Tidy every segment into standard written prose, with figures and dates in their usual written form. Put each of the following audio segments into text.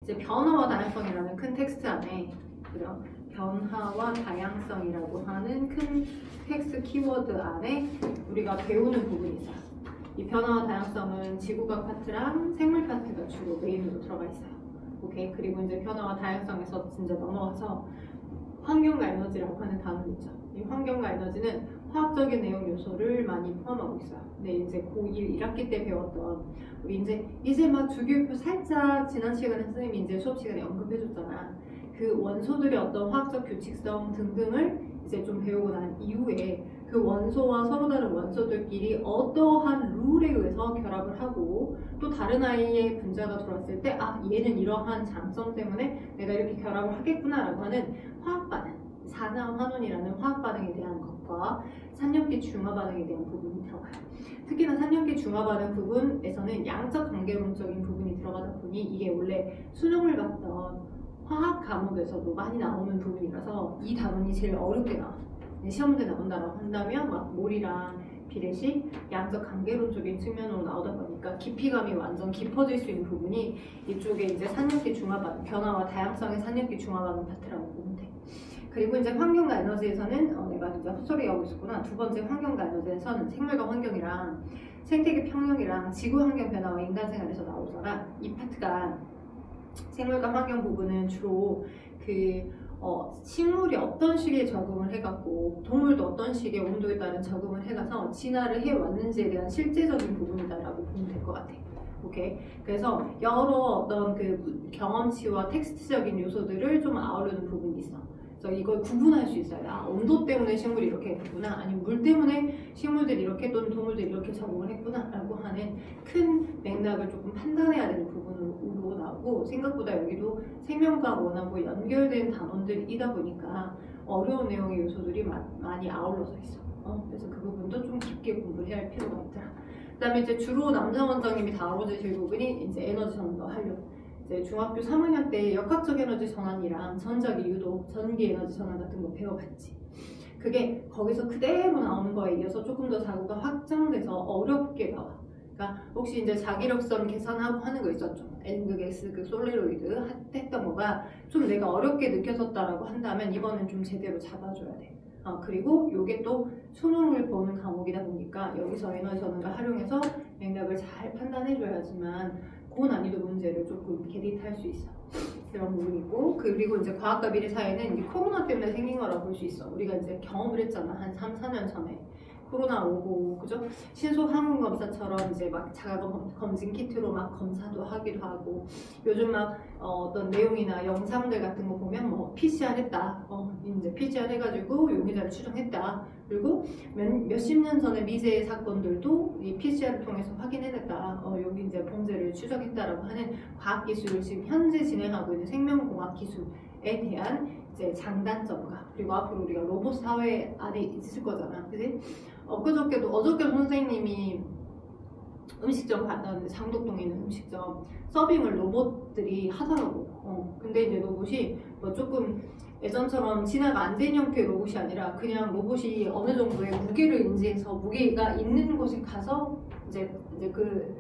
이제 변화와 다양성이라는 큰 텍스트 안에 그죠? 변화와 다양성이라고 하는 큰 텍스트 키워드 안에 우리가 배우는 부분이 있어요. 이 변화와 다양성은 지구과학 파트랑 생물 파트가 주로 메인으로 들어가 있어요. 오케이. 그리고 이제 변화와 다양성에서 진짜 넘어가서 환경과 에너지라고 하는 단어가 있죠. 이 환경과 에너지는 화학적인 내용 요소를 많이 포함하고 있어요. 근데 이제 고1 1학기 때 배웠던 우리 이제 막 주기율표 살짝 지난 시간에 선생님이 이제 수업 시간에 언급해줬잖아. 그 원소들의 어떤 화학적 규칙성 등등을 이제 좀 배우고 난 이후에 그 원소와 서로 다른 원소들끼리 어떠한 룰에 의해서 결합을 하고 또 다른 아이의 분자가 들어왔을 때 아 얘는 이러한 장점 때문에 내가 이렇게 결합을 하겠구나라고 하는 화학 반응, 산화 환원이라는 화학 반응에 대한 것과 산염기 중화 반응에 대한 부분이 들어가요. 특히나 산염기 중화 반응 부분에서는 양적 관계론적인 부분이 들어가다 보니 이게 원래 수능을 봤던 화학 과목에서도 많이 나오는 부분이라서 이 단원이 제일 어렵게 나와요. 시험 문제 나온다라고 한다면 막 몰이랑 비례식, 양적 관계론적인 측면으로 나오다 보니까 깊이감이 완전 깊어질 수 있는 부분이 이쪽에 이제 산염기 중화 반응, 변화와 다양성의 산염기 중화 반응 파트라고 보면 돼. 그리고 이제 환경과 에너지에서는 내가 이제 헛소리하고 있었구나. 두 번째 환경과 에너지에서는 생물과 환경이랑 생태계 평형이랑 지구 환경 변화와 인간 생활에서 나오잖아. 이 파트가 생물과 환경 부분은 주로 식물이 어떤 식의 적응을 해갖고 동물도 어떤 식의 온도에 따른 적응을 해가서 진화를 해왔는지에 대한 실제적인 부분이다라고 보면 될 것 같아. 오케이. 그래서 여러 어떤 그 경험치와 텍스트적인 요소들을 좀 아우르는 부분이 있어. 그래서 이걸 구분할 수 있어요. 아, 온도 때문에 식물이 이렇게 됐구나. 아니면 물 때문에 식물들이 이렇게 또는 동물들이 이렇게 적응을 했구나. 라고 하는 큰 맥락을 조금 판단해야 되는 부분으로 나오고 생각보다 여기도 생명과학 원하고 연결된 단원들이다 보니까 어려운 내용의 요소들이 많이 아울러져 있어. 그래서 그 부분도 좀 깊게 공부를 해야 할 필요가 있더라. 그 다음에 이제 주로 남자 원장님이 다뤄주실 부분이 이제 에너지 전도 하려고. 이제 중학교 3학년 때 역학적 에너지 전환이랑 전자기 유도, 전기 에너지 전환 같은 거 배워봤지. 그게 거기서 그대로 나오는 거에 이어서 조금 더 자구가 확장돼서 어렵게 나와. 그러니까 혹시 이제 자기력선 계산하고 하는 거 있었죠. N극, S극, 솔레로이드 했던 거가 좀 내가 어렵게 느껴졌다라고 한다면 이번엔 좀 제대로 잡아줘야 돼. 그리고 이게 또 수능을 보는 과목이다 보니까 여기서 에너지 전환을 활용해서 맥락을 잘 판단해줘야지만 고난이도 문제를 조금 게릿할 수 있어. 그런 부분이 있고, 그리고 이제 과학과 미래 사회는 이 코로나 때문에 생긴 거라고 볼 수 있어. 우리가 이제 경험을 했잖아. 한 3, 4년 전에. 코로나 오고, 그죠? 신속 항원 검사처럼 이제 막 자가 검진 키트로 막 검사도 하기도 하고, 요즘 막 어떤 내용이나 영상들 같은 거 보면 뭐 PCR 했다. 이제 PCR 해가지고 용의자를 추정했다. 그리고 몇십 년 전에 미제 사건들도 이 PCR을 통해서 확인해냈다. 여기 이제 범죄를 추적했다라고 하는 과학 기술을 지금 현재 진행하고 있는 생명공학 기술에 대한 이제 장단점과 그리고 앞으로 우리가 로봇 사회 안에 있을 거잖아, 그지? 어저께도 선생님이 음식점 갔다는데 장덕동에 있는 음식점 서빙을 로봇들이 하더라고. 근데 이제 로봇이 뭐 조금 예전처럼 진화가 안 된 형태의 로봇이 아니라 그냥 로봇이 어느 정도의 무게를 인지해서 무게가 있는 곳에 가서 이제 그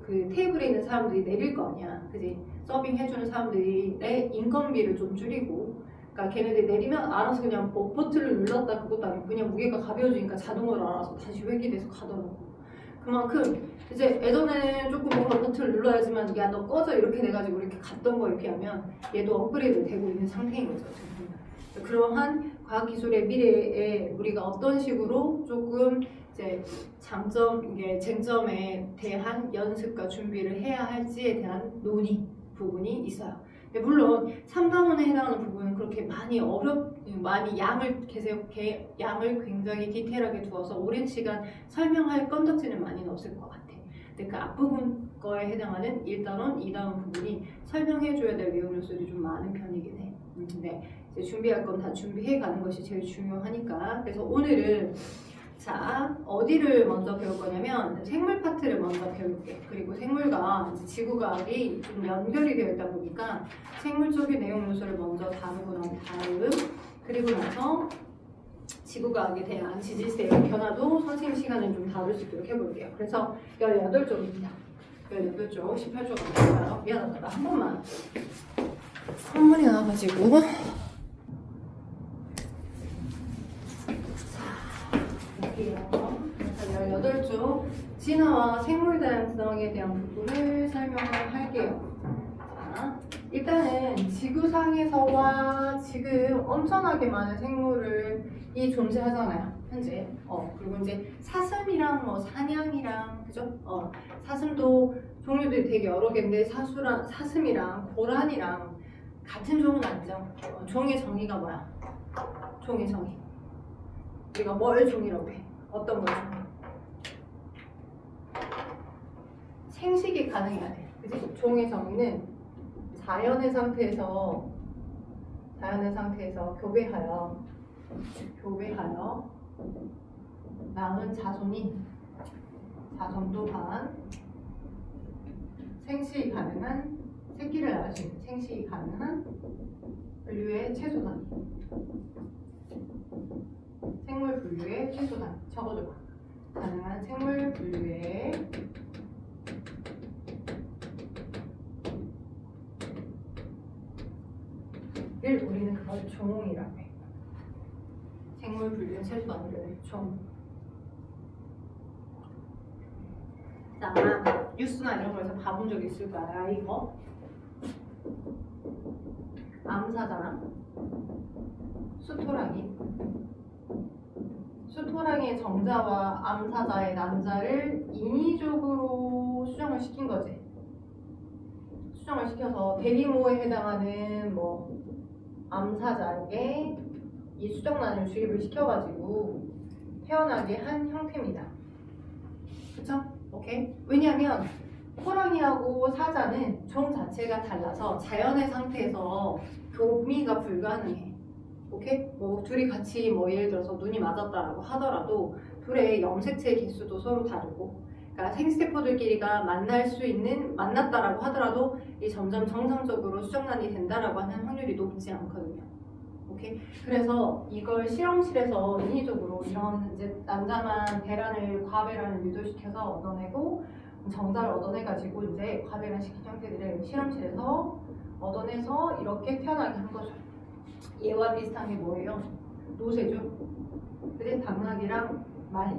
테이블에 있는 사람들이 내릴 거 아니야, 그지? 서빙 해주는 사람들이 내 인건비를 좀 줄이고, 그러니까 걔네들이 내리면 알아서 그냥 뭐 버튼을 눌렀다 그것도 아니고 그냥 무게가 가벼워지니까 자동으로 알아서 다시 회귀돼서 가더라고. 그만큼 이제 예전에는 조금 뭔가 버튼을 눌러야지만 야 너 꺼져 이렇게 돼가지고 이렇게 갔던 거에 비하면 얘도 업그레이드 되고 있는 상태인 거죠. 그러한 과학기술의 미래에 우리가 어떤 식으로 조금 이제 쟁점에 대한 연습과 준비를 해야 할지에 대한 논의 부분이 있어요. 물론 3단원에 해당하는 부분은 그렇게 많이 양을 굉장히 디테일하게 두어서 오랜 시간 설명할 건덕지는 많이는 없을 것 같아. 근데 그 앞부분 거에 해당하는 1단원, 2단원 부분이 설명해줘야 될 내용 요소들이 좀 많은 편이긴 해. 근데 이제 준비할 건 다 준비해 가는 것이 제일 중요하니까. 그래서 오늘은 자, 어디를 먼저 배울 거냐면 생물 파트를 먼저 배울게. 그리고 생물과 이제 지구과학이 좀 연결이 되어 있다 보니까 생물적인 내용 요소를 먼저 다루고 난 다음, 그리고 나서 지구과학에 대한 지질세의 변화도 선생님 시간에 좀 다룰 수 있도록 해볼게요. 그래서 18쪽입니다. 18쪽, 18쪽 가볼까요? 미안하다. 나 한 번만. 선물이 나와가지고. 볼게요. 18쪽 진화와 생물 다양성에 대한 부분을 설명을 할게요. 자, 일단은 지구상에서와 지금 엄청나게 많은 생물이 존재하잖아요. 현재. 그리고 이제 사슴이랑 뭐 사냥이랑 그죠? 사슴도 종류들이 되게 여러 개인데 사슴이랑 고라니랑 같은 종은 아니죠. 종의 정의가 뭐야? 종의 정의. 우리가 뭘 종이라고 해? 어떤 걸 종이? 생식이 가능해야 돼. 그치? 종의 정의는 자연의 상태에서 교배하여 낳은 자손 또한 생식이 가능한 새끼를 낳을 수 있는 생식이 가능한 분류의 최소 단위. 생물 분류의 최소 단위. 적어줘봐. 가능한 생물 분류의 우리는 그걸 종이라고 해. 생물 분류의 최소 단위를 종. 자, 뉴스나 이런 거에서 봐본 적 있을 거야. 이거 암사자랑 수토랑이의 정자와 암사자의 난자를 인위적으로 수정을 시킨 거지. 수정을 시켜서 대리모에 해당하는 뭐 암사자에게 이 수정란을 주입을 시켜가지고 태어나게 한 형태입니다. 그쵸? 오케이? 왜냐하면 호랑이하고 사자는 종 자체가 달라서 자연의 상태에서 교미가 불가능해. 오케이? 뭐 둘이 같이 뭐 예를 들어서 눈이 맞았다라고 하더라도 둘의 염색체의 개수도 서로 다르고, 그러니까 생세포들끼리가 만났다라고 하더라도 이 점점 정상적으로 수정란이 된다라고 하는 확률이 높지 않거든요. 오케이? 그래서 이걸 실험실에서 인위적으로 이런 이제 난자만 과배란을 유도시켜서 얻어내고 정자를 얻어내가지고 이제 과배란 시킨 형태들을 실험실에서 얻어내서 이렇게 태어나게 한 거죠. 얘와 비슷한 게 뭐예요? 노새죠. 그래 당나귀랑 말.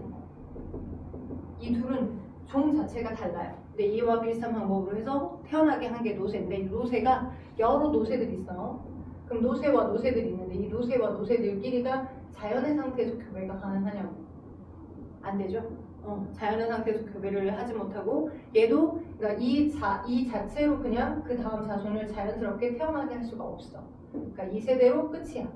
이 둘은 종 자체가 달라요. 근데 이와 비슷한 방법으로 해서 태어나게 한 게 노새인데 이 노새가 여러 노새들이 있어요. 그럼 노새와 노새들이 있는데 이 노새와 노새들끼리가 자연의 상태에서 교배가 가능하냐고? 안 되죠. 자연의 상태에서 교배를 하지 못하고 얘도 그러니까 이 자체로 그냥 그 다음 자손을 자연스럽게 태어나게 할 수가 없어. 그러니까 이 세대로 끝이야.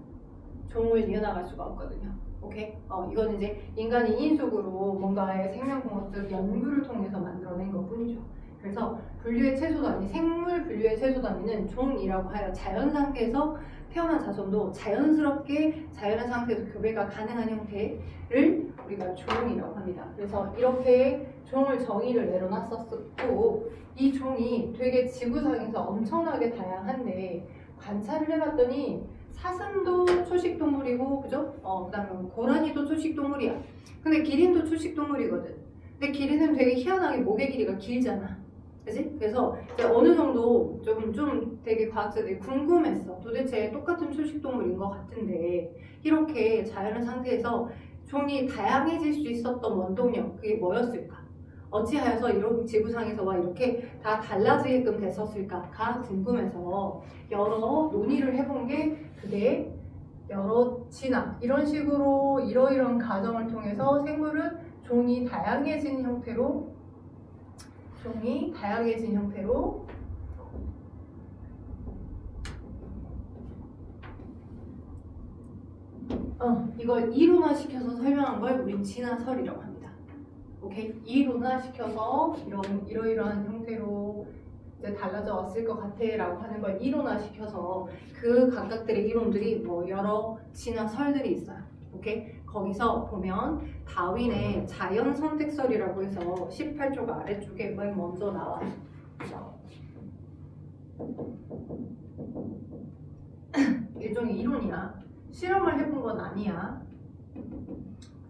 종을 이어나갈 수가 없거든요. 오케이? 이건 이제 인간이 인위적으로 뭔가의 생명공학적 연구를 통해서 만들어낸 것뿐이죠. 그래서 분류의 최소 단위, 생물 분류의 최소 단위는 종이라고 하여 자연 상태에서 태어난 자손도 자연스럽게 자연의 상태에서 교배가 가능한 형태를 우리가 종이라고 합니다. 그래서 이렇게 종을 정의를 내려놨었고 이 종이 되게 지구상에서 엄청나게 다양한데 관찰을 해봤더니 사슴도 초식동물이고 그죠? 그다음에 고라니도 초식동물이야. 근데 기린도 초식동물이거든. 근데 기린은 되게 희한하게 목의 길이가 길잖아. 그치? 그래서 이제 어느 정도 좀 되게 과학자들이 궁금했어. 도대체 똑같은 초식동물인 것 같은데 이렇게 자연의 상태에서 종이 다양해질 수 있었던 원동력 그게 뭐였을까? 어찌하여서 이런 지구상에서와 이렇게 다 달라지게끔 됐었을까가 궁금해서 여러 논의를 해본 게 그게 여러 진화 이런 식으로 이러이러한 과정을 통해서 생물은 종이 다양해진 형태로 이걸 이론화시켜서 설명한 걸 우린 진화설이라고 합니다. 오케이? 이론화시켜서 이러이러한 형태로 이제 달라져 왔을 것 같아라고 하는 걸 이론화시켜서 그 각각들의 이론들이 뭐 여러 진화설들이 있어요. 오케이? 거기서 보면 다윈의 자연 선택설이라고 해서 18쪽 아래쪽에 맨 먼저 나와요. 일종의 이론이야. 실험을 해본 건 아니야.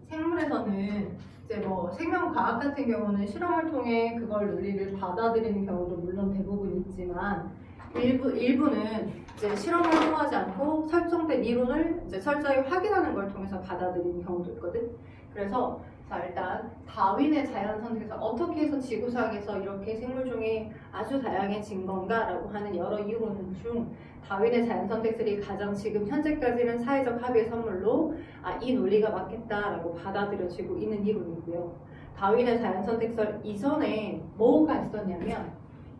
생물에서는 이제 뭐 생명과학 같은 경우는 실험을 통해 그걸 논리를 받아들이는 경우도 물론 대부분 있지만 일부는 이제 실험을 통하지 않고 설정된 이론을 이제 철저히 확인하는 걸 통해서 받아들이는 경우도 있거든. 그래서 자 일단 다윈의 자연 선택에서 어떻게 해서 지구상에서 이렇게 생물종이 아주 다양해진 건가라고 하는 여러 이론 중 다윈의 자연 선택설이 가장 지금 현재까지는 사회적 합의의 선물로 이 논리가 맞겠다라고 받아들여지고 있는 이론이고요. 다윈의 자연 선택설 이전에 뭐가 있었냐면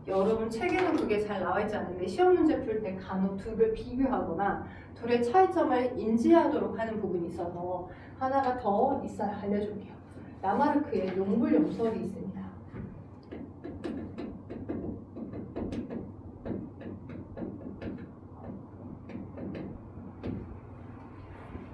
여러분 책에는 그게 잘 나와 있지 않은데 시험 문제 풀 때 간혹 둘을 비교하거나 둘의 차이점을 인지하도록 하는 부분이 있어서 하나가 더 있어야 알려줄게요. 라마르크의 용불용설이 있습니다.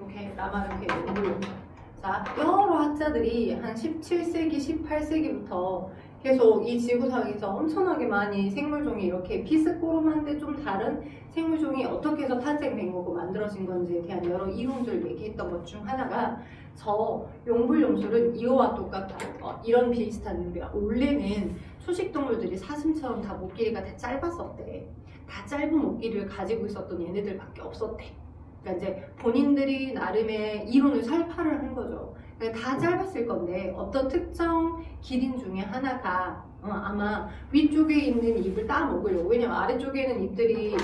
오케이, 라마르크의 용불용설. 자, 여러 학자들이 한 17세기, 18세기부터 계속 이 지구상에서 엄청나게 많이 생물종이 이렇게 비스꼬름한데 좀 다른 생물종이 어떻게 해서 탄생된 거고 만들어진 건지에 대한 여러 이론들을 얘기했던 것 중 하나가 저 용불용술은 이거와 똑같다. 이런 비슷한 의미야. 원래는 초식동물들이 사슴처럼 다 목길이가 다 짧았었대. 다 짧은 목길이를 가지고 있었던 얘네들밖에 없었대. 그러니까 이제 본인들이 나름의 이론을 설파를 한 거죠. 그러니까 다 짧았을 건데 어떤 특정 기린 중에 하나가 아마 위쪽에 있는 잎을 따먹으려고, 왜냐면 아래쪽에는 잎들이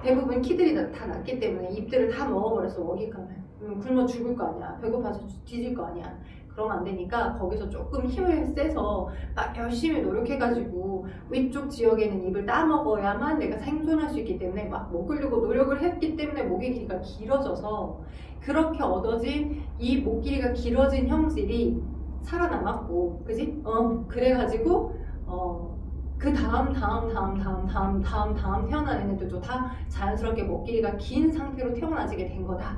대부분 키들이 다 났기 때문에 잎들을 다 먹어버렸어. 먹이감을 굶어 죽을 거 아니야. 배고파서 뒤질 거 아니야. 그러면 안 되니까 거기서 조금 힘을 세서 막 열심히 노력해가지고 위쪽 지역에는 잎을 따먹어야만 내가 생존할 수 있기 때문에 막 먹으려고 노력을 했기 때문에 목의 길이가 길어져서 그렇게 얻어진 이 목 길이가 길어진 형질이 살아남았고, 그지? 그래가지고 그 다음 태어난 애들도 다 자연스럽게 목 길이가 긴 상태로 태어나지게 된 거다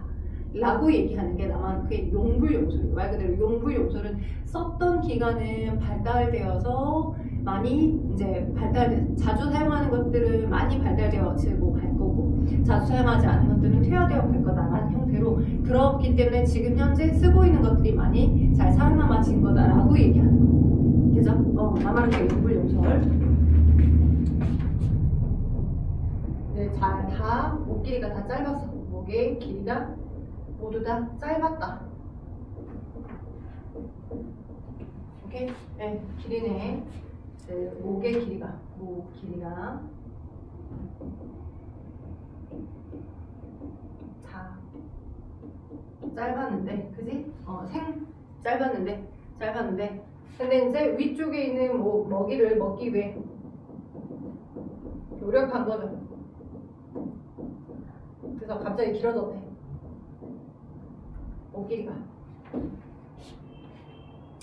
라고 얘기하는 게 라마르크의 용불용설이에요. 말 그대로 용불용설은 썼던 기간은 발달되어서 많이 이제 자주 사용하는 것들은 많이 발달되어지고 갈 거고, 자주 사용하지 않는 것들은 퇴화되어 갈 거다라는 형태로, 그렇기 때문에 지금 현재 쓰고 있는 것들이 많이 잘 살아남아진 거다라고 얘기하는 거. 그죠? 라마르크의 용불용설. 네, 다 목 길이가 다 짧았어. 목의 길이가 모두 다 짧았다. 오케이? 네, 길이네. 목의 길이가, 목 길이가 다 짧았는데, 그지? 짧았는데. 근데 이제 위쪽에 있는 먹이를 먹기 위해 노력한 거죠. 그래서 갑자기 길어졌네. 목 길이가.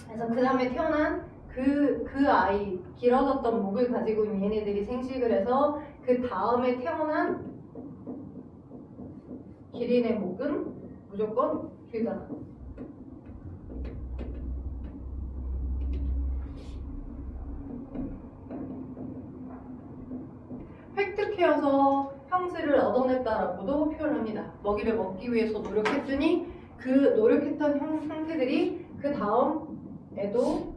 그래서 그 다음에 태어난 그 아이, 길어졌던 목을 가지고 있는 얘네들이 생식을 해서 그 다음에 태어난 기린의 목은 무조건 길잖아. 획득해서 형질을 얻어냈다라고도 표현합니다. 먹이를 먹기 위해서 노력했더니 그 노력했던 형태들이 그 다음에도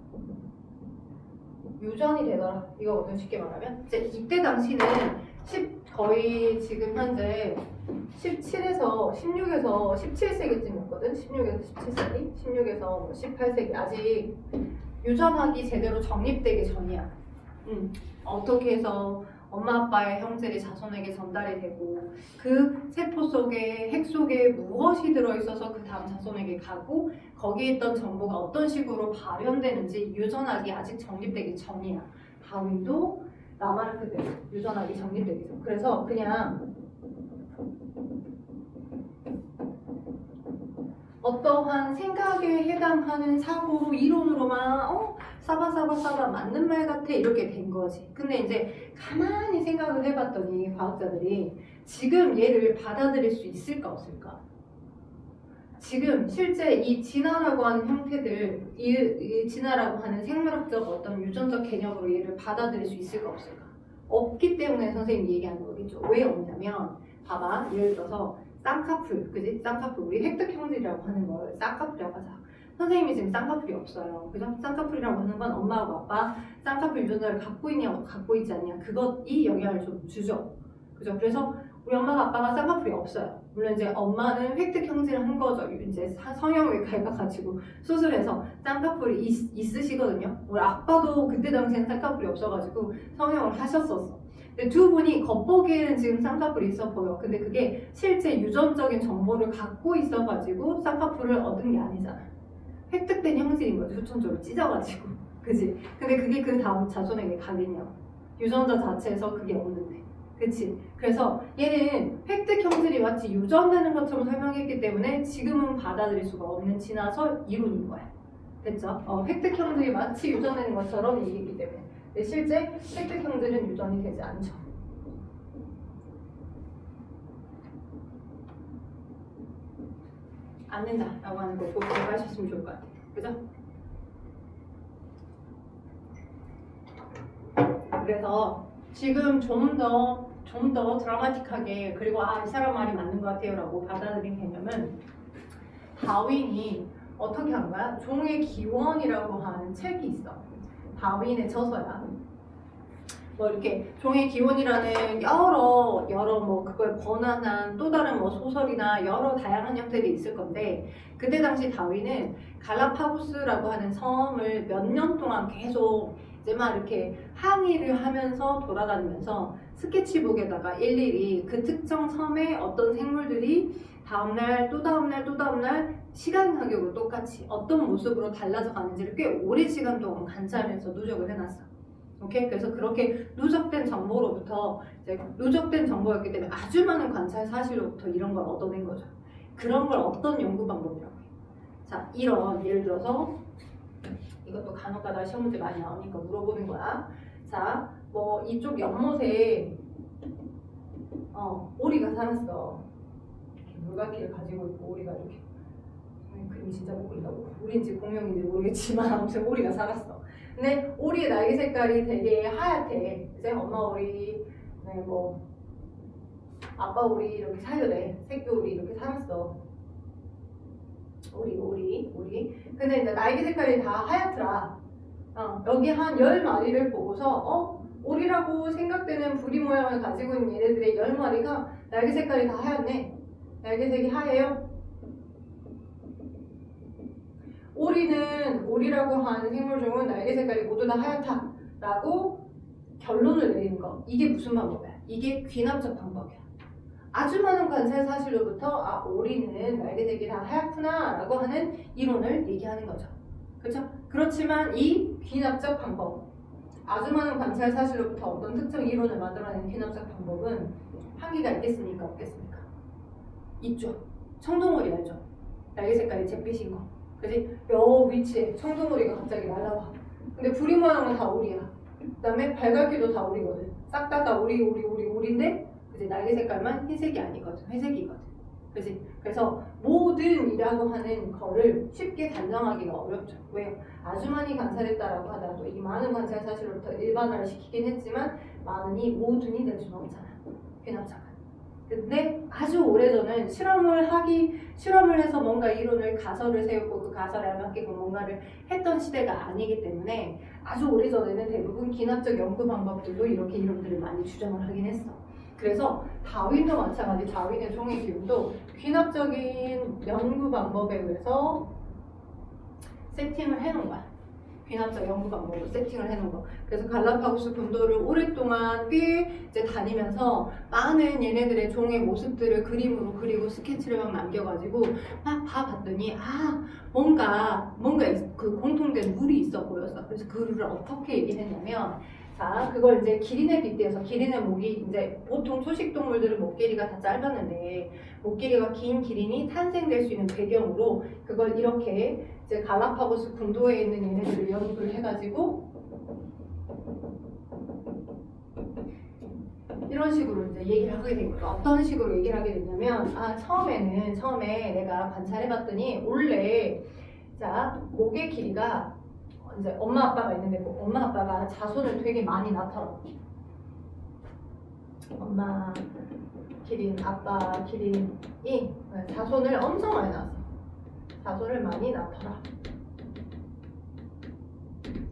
유전이 되더라. 이거거든, 쉽게 말하면. 이제 이때 당시는 거의 지금 현재 16에서 17세기쯤이었거든. 16에서 17세기, 16에서 18세기. 아직 유전학이 제대로 정립되기 전이야. 어떻게 해서 엄마 아빠의 형질이 자손에게 전달이 되고 그 세포 속에, 핵 속에 무엇이 들어있어서 그 다음 자손에게 가고 거기에 있던 정보가 어떤 식으로 발현되는지 유전학이 아직 정립되기 전이야. 다윈도 라마르크 때 유전학이 정립되기 전. 그래서 그냥 어떠한 생각에 해당하는 사고로, 이론으로만 싸바 맞는 말 같아 이렇게 된 거지. 근데 이제 가만히 생각을 해봤더니 과학자들이 지금 얘를 받아들일 수 있을까 없을까? 지금 실제 이 진화라고 하는 형태들, 이 진화라고 하는 생물학적 어떤 유전적 개념으로 얘를 받아들일 수 있을까 없을까? 없기 때문에 선생님이 얘기하는 거겠죠. 왜 없냐면 봐봐, 예를 들어서 쌍꺼풀, 그지? 쌍꺼풀, 우리 획득 형질이라고 하는 걸 쌍꺼풀이라고 하자. 선생님이 지금 쌍꺼풀이 없어요. 그죠? 쌍꺼풀이라고 하는 건 엄마하고 아빠 쌍꺼풀 유전자를 갖고 있냐 갖고 있지 않냐 그것이 영향을 좀 주죠. 그죠? 그래서 우리 엄마가 아빠가 쌍꺼풀이 없어요. 물론 이제 엄마는 획득 형질을 한 거죠. 이제 성형외과에 가가지고 수술해서 쌍꺼풀이 있으시거든요. 우리 아빠도 그때 당시엔 쌍꺼풀이 없어가지고 성형을 하셨었어. 근데 두 분이 겉보기에는 지금 쌍꺼풀이 있어 보여. 근데 그게 실제 유전적인 정보를 갖고 있어가지고 쌍꺼풀을 얻은 게 아니잖아. 획득된 형질인 거지. 후천적으로 찢어가지고. 그지? 근데 그게 그 다음 자손에게 가겠냐고. 유전자 자체에서 그게 없는데. 그치? 그래서 얘는 획득 형질이 마치 유전되는 것처럼 설명했기 때문에 지금은 받아들일 수가 없는 지나서 이론인 거야. 됐죠? 획득 형질이 마치 유전되는 것처럼 얘기했기 때문에. 근데 실제 획득 형질은 유전이 되지 않죠. 안 된다라고 하는 거 꼭 기억하셨으면 좋을 것 같아요. 그죠? 그래서 지금 좀 더 드라마틱하게 그리고 이 사람 말이 맞는 것 같아요 라고 받아들인 개념은 다윈이 어떻게 한 거야? 종의 기원이라고 하는 책이 있어. 다윈의 저서야. 뭐 이렇게 종의 기원이라는 여러 뭐 그걸 번안한 또 다른 뭐 소설이나 여러 다양한 형태들이 있을 건데 그때 당시 다윈은 갈라파고스라고 하는 섬을 몇 년 동안 계속 이제 막 이렇게 항해를 하면서 돌아다니면서 스케치북에다가 일일이 그 특정 섬에 어떤 생물들이 다음날 또 다음날 또 다음날 시간 간격으로 똑같이 어떤 모습으로 달라져 가는지를 꽤 오랜 시간 동안 관찰해서 누적을 해놨어. 오케이? 그래서 그렇게 누적된 정보로부터 이제 누적된 정보였기 때문에 아주 많은 관찰 사실로부터 이런 걸 얻어낸 거죠. 그런 걸 어떤 연구 방법이라고 해요. 자, 이런 예를 들어서 이것도 간혹가다 시험 문제 많이 나오니까 물어보는 거야. 자, 뭐 이쪽 연못에 오리가 살았어. 이렇게 물갈퀴를 가지고 있고 오리가 이렇게 그림이 진짜 못 그린다고 오리인지 공룡인지 모르겠지만 아무튼 오리가 살았어. 근데 오리의 날개 색깔이 되게 하얗대. 이제 엄마 오리, 네, 뭐 아빠 오리 이렇게 살려대. 새끼 오리 이렇게 살았어. 오리. 근데 이제 날개 색깔이 다 하얗더라. 여기 한 10마리를 보고서 오리라고 생각되는 부리 모양을 가지고 있는 얘네들의 10마리가 날개 색깔이 다 하얗네. 날개색이 하얘요. 오리라고 하는 생물 중은 날개 색깔이 모두 다 하얗다라고 결론을 내리는 거. 이게 무슨 방법이야? 이게 귀납적 방법이야. 아주 많은 관찰 사실로부터 오리는 날개색이 다 하얗구나 라고 하는 이론을 얘기하는 거죠. 그렇죠? 그렇지만 이 귀납적 방법, 아주 많은 관찰 사실로부터 어떤 특정 이론을 만들어내는 귀납적 방법은 한계가 있겠습니까? 없겠습니까? 있죠. 청동오리 알죠? 날개 색깔이 잿빛인 거. 그지? 여 위치에 청동오리가 갑자기 날아와. 근데 부리 모양은 다 오리야. 그 다음에 발갈퀴도 다 오리거든. 싹 다 오리인데 그지? 날개 색깔만 흰색이 아니거든. 회색이거든. 그지? 그래서 모든이라고 하는 거를 쉽게 단정하기가 어렵죠. 왜요? 아주 많이 관찰했다라고 하더라도 이 많은 관찰 사실로부터 일반화를 시키긴 했지만 많으니 모든이 될 수는 없잖아. 귀납작은. 근데 아주 오래전은 실험을 해서 뭔가 이론을 가설을 세우고 그 가설에 알맞게끔 뭔가를 했던 시대가 아니기 때문에 아주 오래전에는 대부분 귀납적 연구 방법들도 이렇게 이론들을 많이 주장을 하긴 했어. 그래서 다윈도 마찬가지, 다윈의 종의 기운도 귀납적인 연구 방법에 의해서 세팅을 해놓은 거야. 귀납적 연구 방법으로 세팅을 해놓은 거. 그래서 갈라파고스 군도를 오랫동안 꽤 이제 다니면서 많은 얘네들의 종의 모습들을 그림으로 그리고 스케치를 막 남겨가지고 막 봐봤더니 뭔가 그 공통된 룰이 있어 보였어. 그래서 그 룰을 어떻게 얘기했냐면 자, 그걸 이제 기린에 빗대어서 기린의 목이 이제 보통 초식 동물들은 목 길이가 다 짧았는데 목 길이가 긴 기린이 탄생될 수 있는 배경으로 그걸 이렇게 이제 갈라파고스 군도에 있는 얘네들을 연구를 해가지고 이런 식으로 이제 얘기를 하게 된 거죠. 어떤 식으로 얘기를 하게 됐냐면 처음에 내가 관찰해봤더니 원래 자 목의 길이가 이제 엄마 아빠가 있는데 엄마 아빠가 자손을 되게 많이 낳더라고. 엄마 기린, 아빠 기린이 자손을 엄청 많이 낳았어. 자손을 많이 낳더라.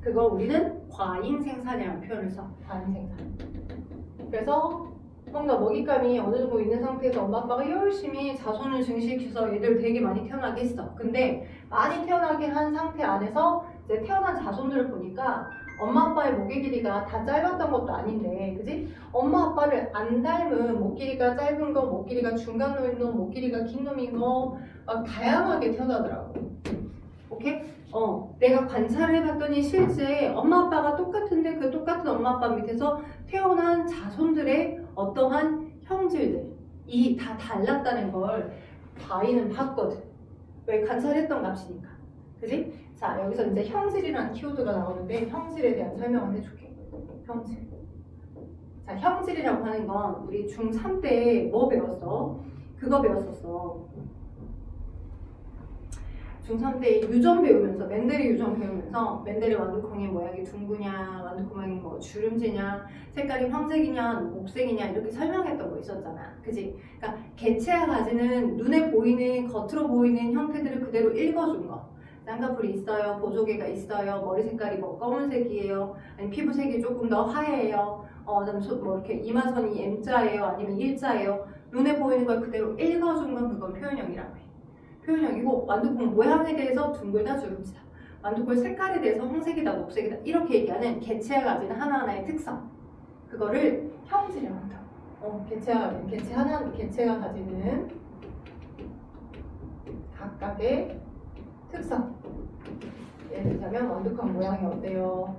그걸 우리는 과잉 생산이라는 표현을 써. 과잉 생산. 그래서 뭔가 먹잇감이 어느 정도 있는 상태에서 엄마 아빠가 열심히 자손을 증식시켜서 얘들 되게 많이 태어나게 했어. 근데 많이 태어나게 한 상태 안에서 이제 태어난 자손들을 보니까 엄마 아빠의 목의 길이가 다 짧았던 것도 아닌데, 그지? 엄마 아빠를 안 닮은 목 길이가 짧은 거, 목 길이가 중간 놈인 놈, 목 길이가 긴 놈인 거, 막 다양하게 태어나더라고. 오케이? 내가 관찰을 해봤더니 실제 엄마 아빠가 똑같은데 그 똑같은 엄마 아빠 밑에서 태어난 자손들의 어떠한 형질들이 다 달랐다는 걸 바위는 봤거든. 왜? 관찰했던 값이니까. 그지? 자, 여기서 이제 형질이라는 키워드가 나오는데 형질에 대한 설명을 해줄게. 형질. 자, 형질이라고 하는 건 우리 중3 때 뭐 배웠어? 그거 배웠었어. 중3 때 유전 배우면서, 멘델의 유전 배우면서 멘델의 완두콩의 모양이 둥그냐, 완두콩 모양이 뭐 주름지냐, 색깔이 황색이냐, 녹색이냐 이렇게 설명했던 거 있었잖아. 그지? 그러니까 개체가 가지는 눈에 보이는, 겉으로 보이는 형태들을 그대로 읽어준 거. 쌍꺼풀이 있어요, 보조개가 있어요, 머리 색깔이 뭐 검은색이에요, 아니 피부색이 조금 더 하얘요, 그다음에 뭐 이렇게 이마선이 M자예요, 아니면 일자예요. 눈에 보이는 걸 그대로 읽어준 건 그건 표현형이라고 해. 표현형이고, 완두콩 모양에 대해서 둥글다, 주름지다, 완두콩 색깔에 대해서 황색이다, 녹색이다 이렇게 얘기하는 개체가 가지는 하나하나의 특성, 그거를 형질이라고 한다. 개체가 가지는 각각의 특성. 예를 들자면 완두콩 모양이 어때요?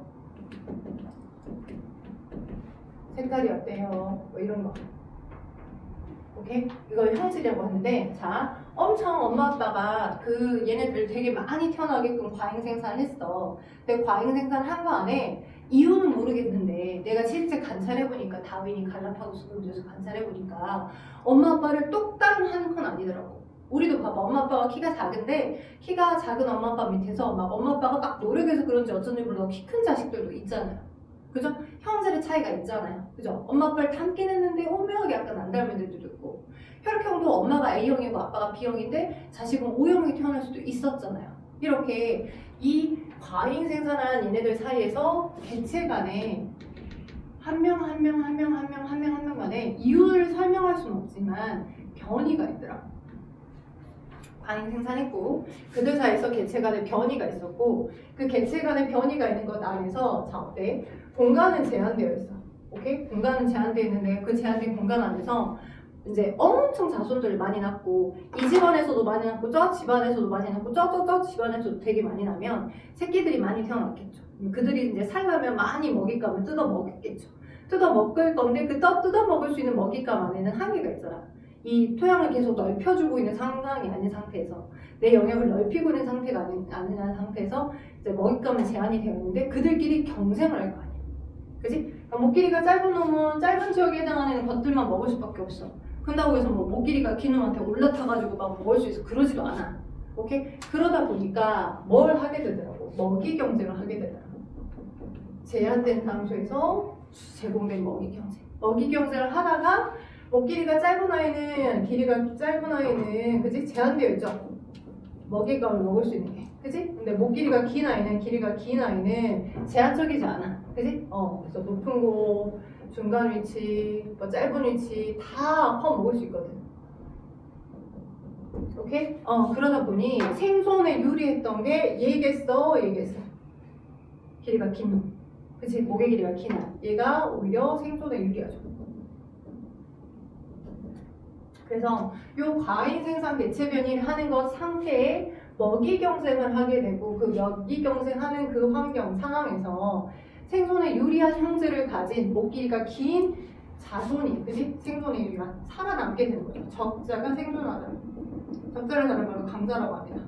색깔이 어때요? 뭐 이런 거. 오케이? 이걸 형질이라고 하는데, 자, 엄청 엄마 아빠가 그 얘네들 되게 많이 태어나게끔 과잉 생산했어. 근데 과잉 생산한 거 안에 이유는 모르겠는데 내가 실제 관찰해보니까, 다윈이 갈라파고스 군주에서 관찰해보니까 엄마 아빠를 똑따로 하는 건 아니더라고. 우리도 봐봐. 엄마 아빠가 키가 작은데 키가 작은 엄마 아빠 밑에서 막 엄마 아빠가 막 노력해서 그런지 어쩐지 몰라 키 큰 자식들도 있잖아요. 그죠? 형질의 차이가 있잖아요. 그죠? 엄마 아빠를 닮긴 했는데 오묘하게 약간 안 닮은 애들도 있고, 혈액형도 엄마가 A형이고 아빠가 B형인데 자식은 O형이 태어날 수도 있었잖아요. 이렇게 이 과잉 생산한 얘네들 사이에서 개체 간에 한 명 간에 이유를 설명할 수는 없지만 변이가 있더라고. 과잉 생산했고, 그들 사이에서 개체 간의 변이가 있었고, 그 개체 간의 변이가 있는 것 안에서, 자, 어때? 공간은 제한되어 있어. 오케이? 공간은 제한되어 있는데 그 제한된 공간 안에서 이제 엄청 자손들을 많이 낳고, 이 집안에서도 많이 낳고, 저 집안에서도 많이 낳고, 저 집안에서도 되게 많이 나면 새끼들이 많이 태어났겠죠. 그들이 이제 살려면 많이 먹잇감을 뜯어 먹겠죠. 뜯어 먹을 건데 그 뜯어 먹을 수 있는 먹잇감 안에는 한계가 있잖아. 이 토양을 계속 넓혀주고 있는 상황이 아닌 상태에서, 내 영역을 넓히고 있는 상태가 아닌 상태에서 이제 먹잇감은 제한이 되어 있는데 그들끼리 경쟁을 할 거 아니야. 그지? 그러니까 목 길이가 짧은 놈은 짧은 지역에 해당하는 것들만 먹을 수밖에 없어. 그런다고 해서 뭐 목 길이가 긴 놈한테 올라타가지고 막 먹을 수 있어. 그러지도 않아. 오케이? 그러다 보니까 뭘 하게 되더라고. 먹이 경쟁을 하게 되더라고. 제한된 장소에서 제공된 먹이 경쟁. 먹이 경쟁을 하다가 목 길이가 짧은 아이는 그지? 제한되어 있죠. 먹이감을 먹을 수 있는 게, 그지? 근데 목 길이가 긴 아이는 제한적이지 않아, 그지? 그래서 높은 곳, 중간 위치, 뭐 짧은 위치 다 퍼먹을 수 있거든. 오케이? 그러다 보니 생존에 유리했던 게 얘겠어. 길이가 긴 놈, 그지? 목의 길이가 긴 아이, 얘가 오히려 생존에 유리하죠. 그래서 요 과잉 생산 개체 변이를 하는 것 상태에 먹이 경쟁을 하게 되고, 그 먹이 경쟁하는 그 환경 상황에서 생존에 유리한 형질을 가진 목 길이가 긴 자손이, 그지? 생존에 유리한 살아남게 되는 거죠. 적자가 생존하다. 적자를 다른 말로 강자라고 합니다.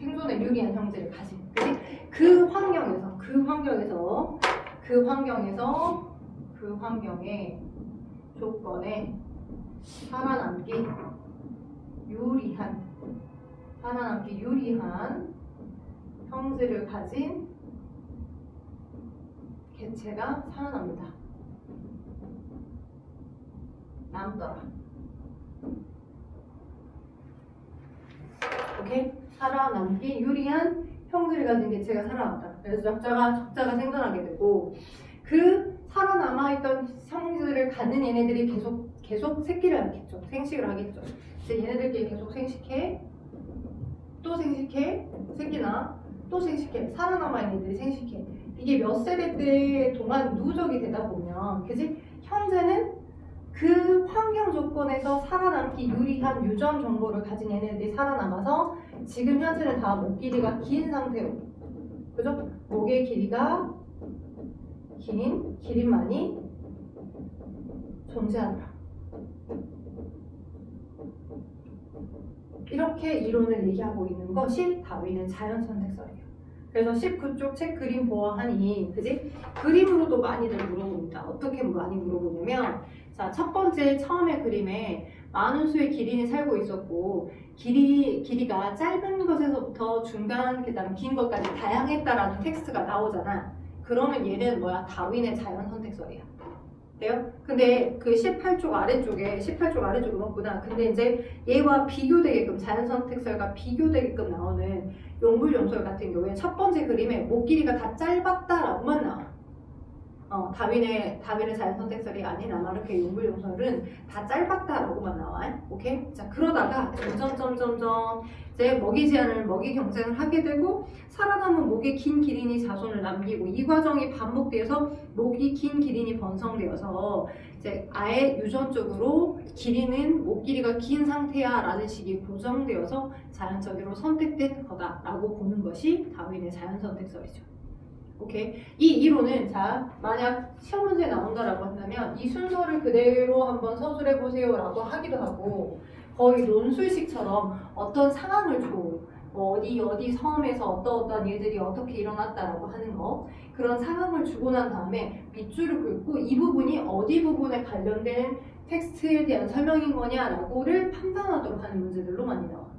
생존에 유리한 형질을 가진, 그지? 그 환경에 조건에 살아남기 유리한 형질을 가진 개체가 살아납니다. 남더라. 오케이? 살아남기 유리한 형질을 가진 개체가 살아났다. 그래서 적자가 생겨나게 되고 그 살아남아있던 형질을 갖는 얘네들이 계속 새끼를 낳겠죠. 생식을 하겠죠. 이제 얘네들끼리 계속 생식해, 또 생식해, 새끼나 또 생식해, 살아남아있는 애들이 생식해. 이게 몇 세대 때 동안 누적이 되다 보면, 그지? 현재는 그 환경 조건에서 살아남기 유리한 유전 정보를 가진 얘네들이 살아남아서 지금 현재는 다 목 길이가 긴 상태로, 그죠? 목의 길이가 긴 기린만이 존재하더라. 이렇게 이론을 얘기하고 있는 것이 다윈의 자연선택설이에요. 그래서 19쪽 책 그림 보아하니, 그지? 그림으로도 많이들 물어봅니다. 어떻게 많이 물어보냐면, 자, 첫 번째 처음에 그림에 많은 수의 기린이 살고 있었고, 길이가 짧은 것에서부터 중간, 그 다음 긴 것까지 다양했다라는 텍스트가 나오잖아. 그러면 얘는 뭐야? 다윈의 자연선택설이야. 돼요? 근데 그 18쪽 아래쪽에 없구나. 근데 이제 얘와 비교되게끔, 자연선택설과 비교되게끔 나오는 용불용설 같은 경우에 첫 번째 그림에 목 길이가 다 짧았다라고만 나와. 다윈의 자연선택설이 아닌 아마르크의 용불용설은 다 짧았다라고만 나와. 오케이? 자, 그러다가 점점 이제 먹이 제한을, 먹이 경쟁을 하게 되고 살아남은 목의 긴 기린이 자손을 남기고 이 과정이 반복되어서 목이 긴 기린이 번성되어서 이제 아예 유전적으로 기린은 목 길이가 긴 상태야 라는 식이 고정되어서 자연적으로 선택된 거다라고 보는 것이 다윈의 자연선택설이죠. 오케이. 이 이론은, 자, 만약 시험 문제에 나온다라고 한다면 이 순서를 그대로 한번 서술해 보세요 라고 하기도 하고, 거의 논술식처럼 어떤 상황을 줘. 뭐 어디 섬에서 어떠한 일들이 어떻게 일어났다라고 하는 거, 그런 상황을 주고 난 다음에 밑줄을 긋고 이 부분이 어디 부분에 관련된 텍스트에 대한 설명인 거냐라고를 판단하도록 하는 문제들로 많이 나와.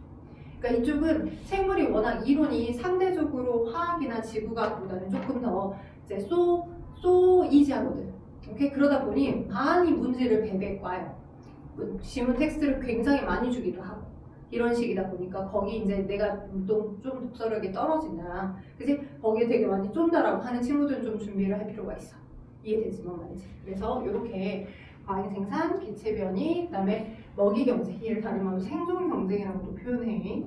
그러니까 이쪽은 생물이 워낙 이론이 상대적으로 화학이나 지구과학보다는 조금 더 이제 이지하거든. 오케이? 그러다 보니 많이 문제를 배배과요. 지문 텍스트를 굉장히 많이 주기도 하고 이런 식이다 보니까 거기 이제 내가 좀 독서력이 떨어진다. 그치? 거기에 되게 많이 쫀다라고 하는 친구들은 좀 준비를 할 필요가 있어. 이해되지? 뭔 말인지. 그래서 이렇게 과잉 생산, 개체 변이, 그다음에 먹이 경쟁, 이를 다른 말로 생존 경쟁이라고도 표현해.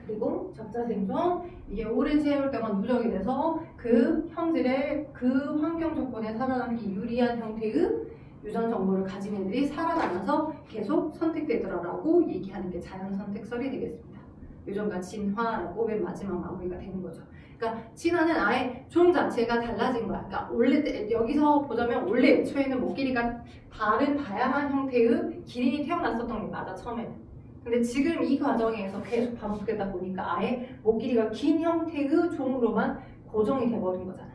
그리고 적자 생존, 이게 오랜 세월 동안 누적이 돼서 그 형질의 그 환경 조건에 살아남기 유리한 형태의 유전 정보를 가진 애들이 살아남아서 계속 선택되더라라고 얘기하는 게 자연선택설이 되겠습니다. 유전과 진화라고 맨 마지막 마무리가 되는 거죠. 그러니까 진화는 아예 종 자체가 달라진 거야. 그러니까 원래 여기서 보자면 원래 애초에는 목 길이가 다른 다양한 형태의 기린이 태어났었던 게 맞아, 처음에는. 근데 지금 이 과정에서 계속 반복되다 보니까 아예 목 길이가 긴 형태의 종으로만 고정이 돼버린 거잖아.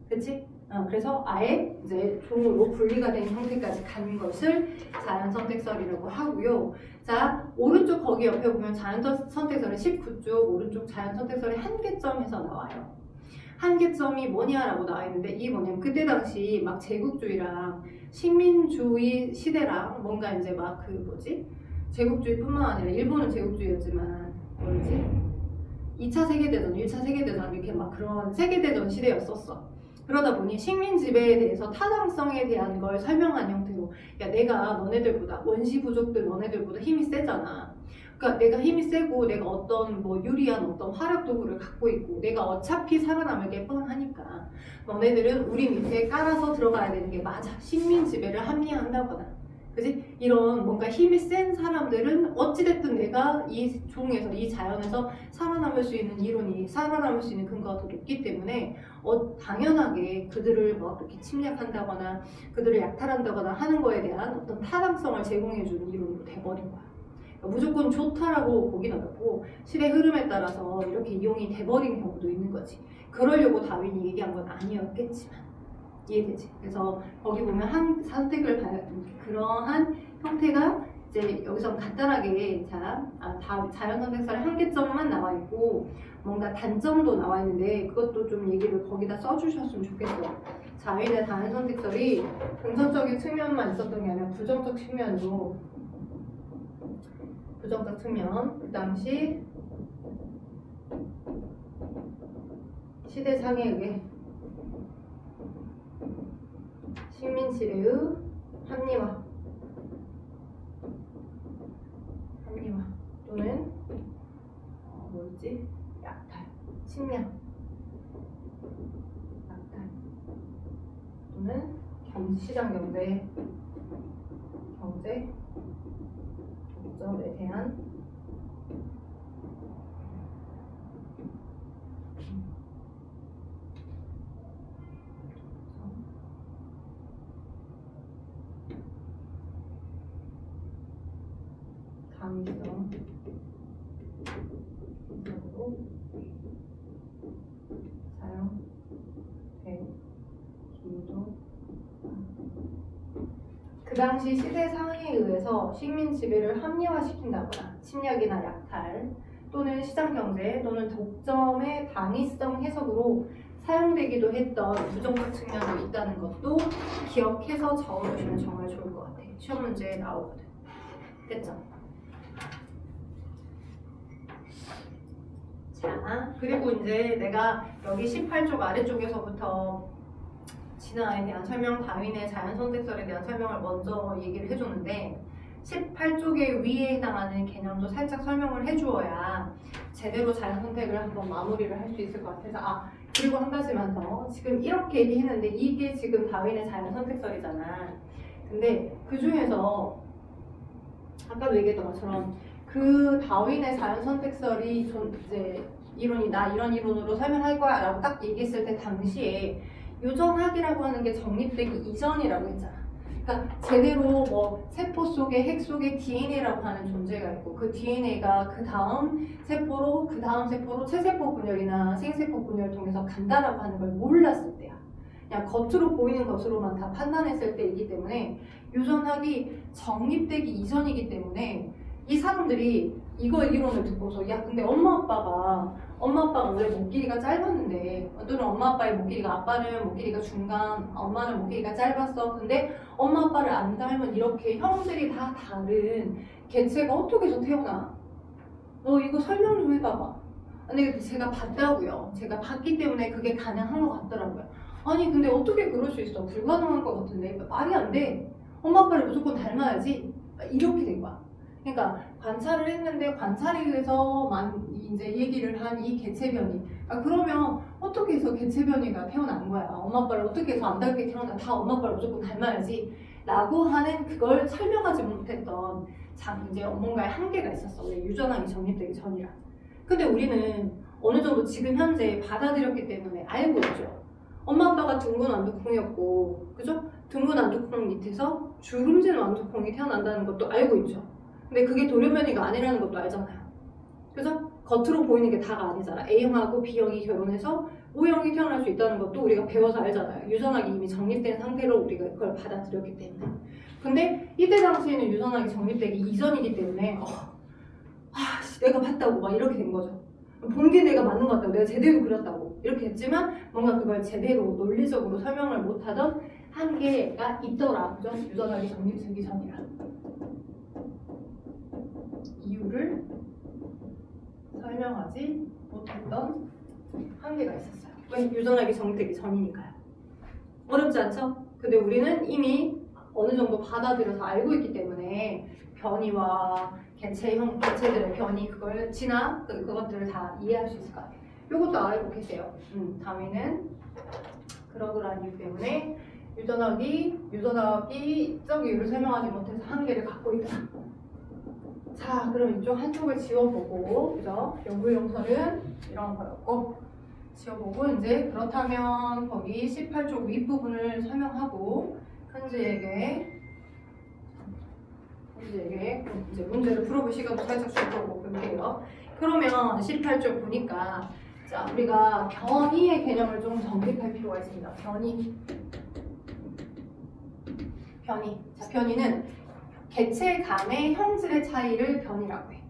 그치? 그래서 아예 이제 종으로 분리가 된 형태까지 간 것을 자연선택설이라고 하고요. 자, 오른쪽 거기 옆에 보면 자연선택설의 19쪽 오른쪽 자연선택설의 한계점에서 나와요. 한계점이 뭐냐라고 나와 있는데, 이게 뭐냐면 그때 당시 막 제국주의랑 식민주의 시대랑 뭔가 이제 막 그 뭐지? 제국주의뿐만 아니라 일본은 제국주의였지만 뭐지? 2차 세계대전, 1차 세계대전 이렇게 막 그런 세계대전 시대였었어. 그러다 보니 식민 지배에 대해서 타당성에 대한 걸 설명한 형태로, 야, 내가 너네들보다, 원시 부족들 너네들보다 힘이 세잖아. 그러니까 내가 힘이 세고 내가 어떤 뭐 유리한 어떤 화력 도구를 갖고 있고 내가 어차피 살아남을 게 뻔하니까 너네들은 우리 밑에 깔아서 들어가야 되는 게 맞아. 식민 지배를 합리화한다거나, 그지? 이런 뭔가 힘이 센 사람들은 어찌됐든 내가 이 종에서, 이 자연에서 살아남을 수 있는 이론이, 살아남을 수 있는 근거가 더 높기 때문에 당연하게 그들을 뭐 그렇게 침략한다거나 그들을 약탈한다거나 하는 거에 대한 어떤 타당성을 제공해주는 이론으로 돼버린 거야. 그러니까 무조건 좋다라고 보기는 어렵고 시대 흐름에 따라서 이렇게 이용이 돼버린 경우도 있는 거지. 그러려고 다윈이 얘기한 건 아니었겠지만. 이해되지? 그래서 거기 보면 선택을 그러한 형태가 이제 여기서 간단하게 자연선택설의 한계점만 나와 있고 뭔가 단점도 나와 있는데 그것도 좀 얘기를 거기다 써주셨으면 좋겠어요. 자윈의 긍정적인 측면만 있었던 게 아니라 부정적 측면도 부정적 측면. 그 당시 시대상에 의해 식민지배의 합리화 또는 뭐였지? 약탈, 침략, 약탈 또는 시장 경제 독점에 대한 강의성 으로 사용되기도 그 당시 시대 상황에 의해서 식민 지배를 합리화시킨다거나 침략이나 약탈 또는 시장경제 또는 독점의 당위성 해석으로 사용되기도 했던 부정적 측면이 있다는 것도 기억해서 적어주시면 정말 좋을 것 같아요. 시험 문제에 나오거든. 됐죠? 자, 그리고 이제 내가 여기 18쪽 아래쪽에서부터 진화에 대한 설명, 다윈의 자연선택설에 대한 설명을 먼저 얘기를 해줬는데 18쪽의 위에 해당하는 개념도 살짝 설명을 해주어야 제대로 자연선택을 한번 마무리를 할 수 있을 것 같아서 그리고 한 가지만 더 지금 이렇게 얘기했는데 이게 지금 다윈의 자연선택설이잖아. 근데 그 중에서 아까도 얘기했던 것처럼 그 다윈의 자연선택설이 이제 이론이 나 이런 이론으로 설명할 거야 라고 딱 얘기했을 때 당시에 유전학이라고 하는 게 정립되기 이전이라고 했잖아. 그러니까 제대로 뭐 세포 속에 핵 속에 DNA라고 하는 존재가 있고 그 DNA가 그 다음 세포로 체세포 분열이나 생세포 분열을 통해서 간다라고 하는 걸 몰랐을 때야. 그냥 겉으로 보이는 것으로만 다 판단했을 때이기 때문에 유전학이 정립되기 이전이기 때문에 이 사람들이 이거 이론을 듣고서 야 근데 엄마 아빠가 원래 목 길이가 짧았는데 또는 엄마 아빠의 목 길이가 아빠는 목 길이가 중간 엄마는 목 길이가 짧았어. 근데 엄마 아빠를 안 닮은 이렇게 형들이 다 다른 개체가 어떻게 해서 태어나? 너 이거 설명 좀 해봐봐. 근데 제가 봤다고요. 제가 봤기 때문에 그게 가능한 것 같더라고요. 아니 근데 어떻게 그럴 수 있어? 불가능한 것 같은데 말이 안 돼. 엄마 아빠를 무조건 닮아야지. 이렇게 된 거야. 그러니까 관찰을 했는데 관찰에 의해서만 이제 얘기를 한 이 개체변이 그러면 어떻게 해서 개체변이가 태어난 거야? 엄마 아빠를 어떻게 해서 안 닮게 태어나? 다 엄마 아빠를 무조건 닮아야지 라고 하는 그걸 설명하지 못했던 이제 뭔가의 한계가 있었어. 왜 유전학이 정립되기 전이라. 근데 우리는 어느 정도 지금 현재 받아들였기 때문에 알고 있죠. 엄마 아빠가 둥근 완두콩이었고 그죠? 둥근 완두콩 밑에서 주름진 완두콩이 태어난다는 것도 알고 있죠. 근데 그게 돌연변이가 아니라는 것도 알잖아요. 그래서 겉으로 보이는 게 다가 아니잖아. A형하고 B형이 결혼해서 O형이 태어날 수 있다는 것도 우리가 배워서 알잖아요. 유전학이 이미 정립된 상태로 우리가 그걸 받아들였기 때문에. 근데 이때 당시에는 유전학이 정립되기 이전이기 때문에 내가 봤다고 막 이렇게 된 거죠. 본 게 내가 맞는 것 같다고 내가 제대로 그렸다고 이렇게 했지만 뭔가 그걸 제대로 논리적으로 설명을 못하던 한계가 있더라. 그죠? 유전학이 정립되기 전이라. 이유를 설명하지 못했던 한계가 있었어요. 왜? 유전학이 정립되기 전이니까요. 어렵지 않죠? 근데 우리는 이미 어느 정도 받아들여서 알고 있기 때문에 변이와 개체들의 변이 그걸 그것들을 다 이해할 수 있을 것 같아요. 이것도 알고 계세요. 다음에는 그러한 이유 때문에 유전학이 적 이유를 설명하지 못해서 한계를 갖고 있다. 자, 그럼 이쪽 한쪽을 지워보고, 그죠? 연구용설은 이런 거였고, 지워보고, 이제 그렇다면 거기 18쪽 윗부분을 설명하고, 현지에게 이제 문제를 풀어볼 시간도 살짝 줄 거고, 볼게요. 그러면 18쪽 보니까, 자, 우리가 변이의 개념을 좀 정립할 필요가 있습니다. 변이. 자, 변이는 개체 간의 형질의 차이를 변이라고 해.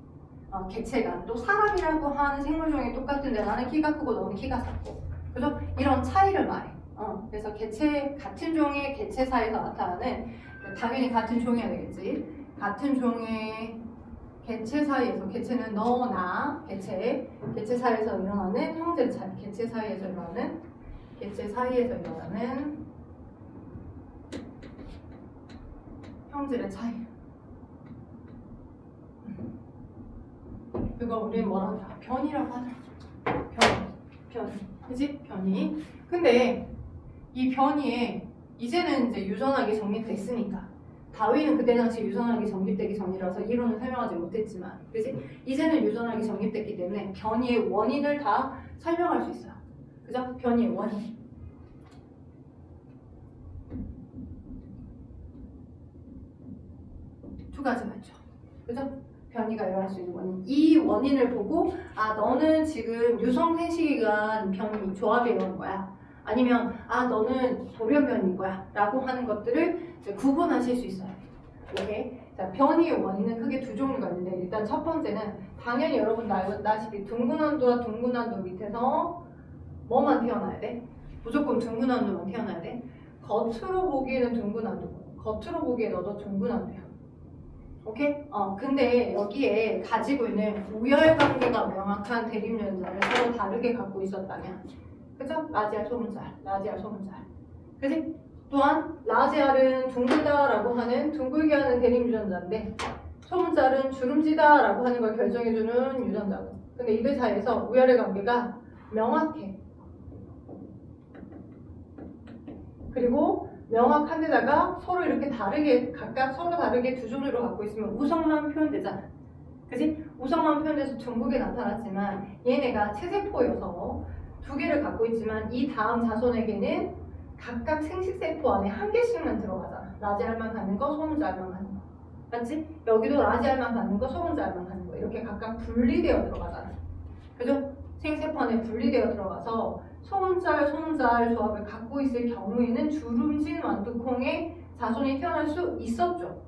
개체 간. 또 사람이라고 하는 생물 중에 똑같은데 나는 키가 크고 너는 키가 작고. 그죠? 이런 차이를 말해. 그래서 같은 종의 개체 사이에서 나타나는, 당연히 같은 종이어야 되겠지. 같은 종의 개체 사이에서, 개체는 너, 나, 개체 사이에서 일어나는 형제 차이, 개체 사이에서 일어나는 형질의 차이. 그거 우리 뭐라 하자? 변이라고 하자. 변이. 그지? 변이. 근데 이 변이에 이제는 이제 유전학이 정립됐으니까. 다윈은 그때 당시 유전학이 정립되기 전이라서 이론을 설명하지 못했지만, 그지? 이제는 유전학이 정립됐기 때문에 변이의 원인을 다 설명할 수 있어요. 그죠? 변이의 원인. 두 가지가 있죠. 그죠? 변이가 일어날 수 있는 원인. 이 원인을 보고, 아, 너는 지금 유성생식기관 변이 조합에 일어난 거야. 아니면, 아, 너는 돌연변인 거야. 라고 하는 것들을 이제 구분하실 수 있어요. 오케이? 자, 변이의 원인은 크게 두 종류가 있는데, 일단 첫 번째는, 당연히 여러분도 알다시피 둥근한도와 둥근한도 밑에서 뭐만 태어나야 돼? 무조건 둥근한도만 태어나야 돼. 겉으로 보기에는 둥근한도고, 겉으로 보기에 너도 둥근한도야. 오케이? 근데 여기에 가지고 있는 우열관계가 명확한 대립연자를 서로 다르게 갖고 있었다면, 그죠? 라지알, 소문잘, 라지알, 소문잘. 그지? 또한 라지알은 둥글다라고 하는 둥글게 하는 대립유전자인데, 소문잘은 주름지다라고 하는 걸 결정해주는 유전자고. 근데 이들 사이에서 우열의 관계가 명확해. 그리고 명확한 데다가 서로 이렇게 다르게, 각각 서로 다르게 두 종류로 갖고 있으면 우성만 표현되잖아. 그지? 우성만 표현돼서 둥글게 나타났지만 얘네가 체세포여서 두 개를 갖고 있지만 이 다음 자손에게는 각각 생식세포 안에 한 개씩만 들어가잖아. 라지알만 갖는 거, 소문자알만 갖는 거. 맞지? 여기도 라지알만 갖는 거, 소문자알만 갖는 거. 이렇게 각각 분리되어 들어가잖아. 그죠? 생세포 안에 분리되어 들어가서 소문자알 조합을 갖고 있을 경우에는 주름진 완두콩의 자손이 태어날 수 있었죠.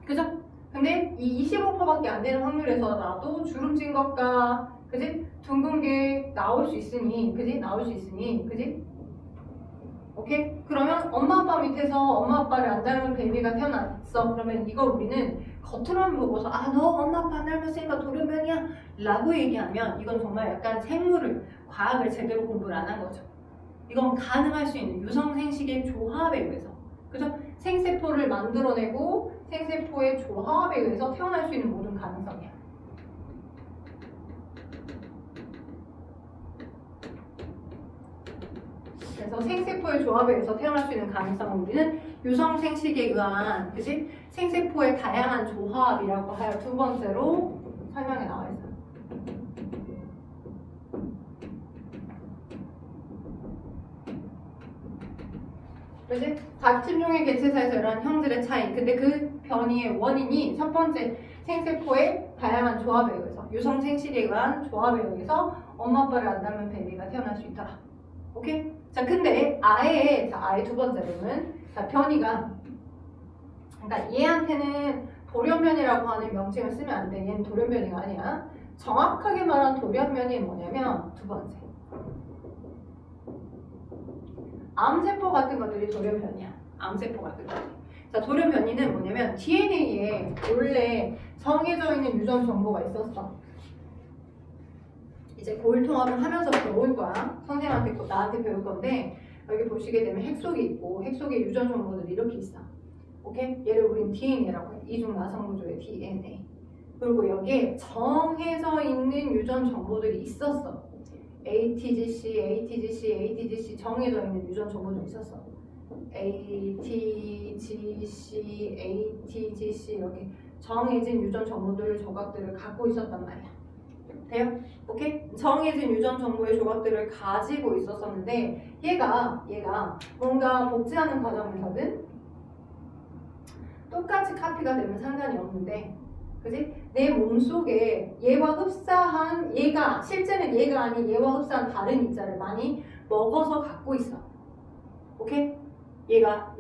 그죠? 근데 이 25%밖에 안 되는 확률에서라도 주름진 것과, 그지? 둥근 게 나올 수 있으니, 그지? 나올 수 있으니, 그지? 오케이? 그러면 엄마 아빠 밑에서 엄마 아빠를 안 닮은 베이비가 태어났어. 그러면 이걸 우리는 겉으로만 보고서, 아, 너 엄마 아빠 안 닮았으니까 돌연변이야 라고 얘기하면 이건 정말 약간 생물을, 과학을 제대로 공부를 안 한 거죠. 이건 가능할 수 있는 유성생식의 조합에 의해서, 그죠? 생세포를 만들어내고 생세포의 조합에 의해서 태어날 수 있는 모든 가능성이야. 그래서 생세포의 조합에 의해서 태어날 수 있는 가능성을 우리는 유성생식에 의한, 그치? 생세포의 다양한 조합이라고 하여 두 번째로 설명에 나와 있어요. 그치? 같은 종의 개체사에서 일어난 형질의 차이. 근데 그 변이의 원인이 첫 번째 생세포의 다양한 조합에 의해서, 유성생식에 의한 조합에 의해서 엄마 아빠를 안 닮은 베이비가 태어날 수 있더라. 오케이? 자, 근데 아예 두 번째로는, 자, 변이가, 그러니까 얘한테는 돌연변이라고 하는 명칭을 쓰면 안 돼. 얘는 돌연변이가 아니야. 정확하게 말한 돌연변이 뭐냐면 두 번째, 암세포 같은 것들이 돌연변이야. 암세포 같은 것들. 자, 돌연변이는 뭐냐면 DNA에 원래 정해져 있는 유전 정보가 있었어. 이제 고일 통합을 하면서 배울 거야. 선생님한테 나한테 배울 건데, 여기 보시게 되면 핵속이 있고, 핵속에 유전 정보들이 이렇게 있어. 오케이? 얘를 우린 DNA라고 해. 이중 나성구조의 DNA. 그리고 여기에 정해져 있는 유전 정보들이 있었어. ATGC 정해져 있는 유전 정보들이 있었어. ATGC 이렇게 정해진 유전 정보들 조각들을 갖고 있었단 말이야. 돼요? 오케이? 정해진 유전 정보의 조각들을 가지고 있었었는데 얘가 뭔가 복제하는 과정에서는 똑같이 카피가 되면 상관이 없는데, 그지? 내 몸속에 얘와 흡사한, 얘가 실제는 얘가 아닌 얘와 흡사한 다른 입자를 많이 먹어서 갖고 있어. 오케이? 얘가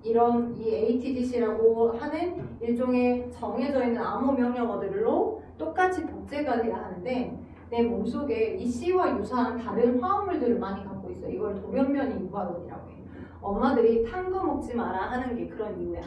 이런 ATGC라고 하는 일종의 정해져 있는 암호 명령어들로 똑같이 복제가 돼야 하는데 내 몸속에 이 C와 유사한 다른 화합물들을 많이 갖고 있어. 이걸 돌연변이 유발원이라고 해. 엄마들이 탄 거 먹지 마라 하는 게 그런 이유야.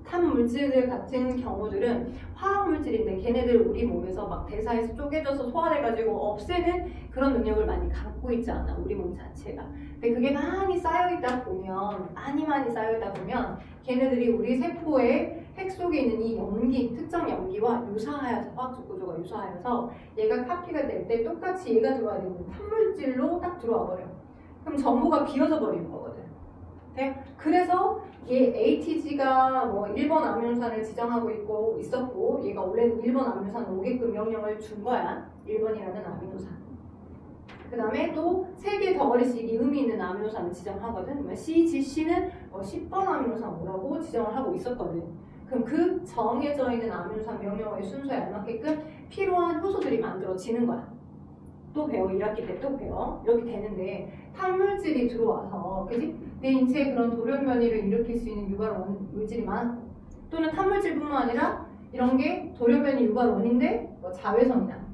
탄물질 같은 경우들은 화학물질인데 걔네들 우리 몸에서 막 대사에서 쪼개져서 소화돼가지고 없애는 그런 능력을 많이 갖고 있지 않아, 우리 몸 자체가. 근데 그게 많이 쌓여있다 보면 많이 쌓여있다 보면 걔네들이 우리 세포의 핵 속에 있는 이 염기, 특정 염기와 유사하여서 화학적 구조가 유사하여서 얘가 카피가 될 때 똑같이 얘가 들어와야 되는 탄물질로 딱 들어와 버려. 그럼 정보가 비어져 버리는 거거든. 네? 그래서 얘 ATG가 뭐 1번 아미노산을 지정하고 있었고 얘가 원래는 1번 아미노산을 오게끔 명령을 준 거야. 1번이라는 아미노산. 그 다음에 또 3개 덩어리씩 의미 있는 아미노산을 지정하거든. 그러면 CGC는 10번 아미노산 오라고 지정을 하고 있었거든. 그럼 그 정해져 있는 아미노산 명령어의 순서에 알맞게끔 필요한 효소들이 만들어지는 거야. 또 배워, 1학기 때 또 배워. 이렇게 되는데 탄물질이 들어와서 그지? 내 인체에 그런 돌연변이를 일으킬 수 있는 유발 물질이 많고 또는 탄물질뿐만 아니라 이런 게 돌연변이 유발 원인데 뭐 자외선이나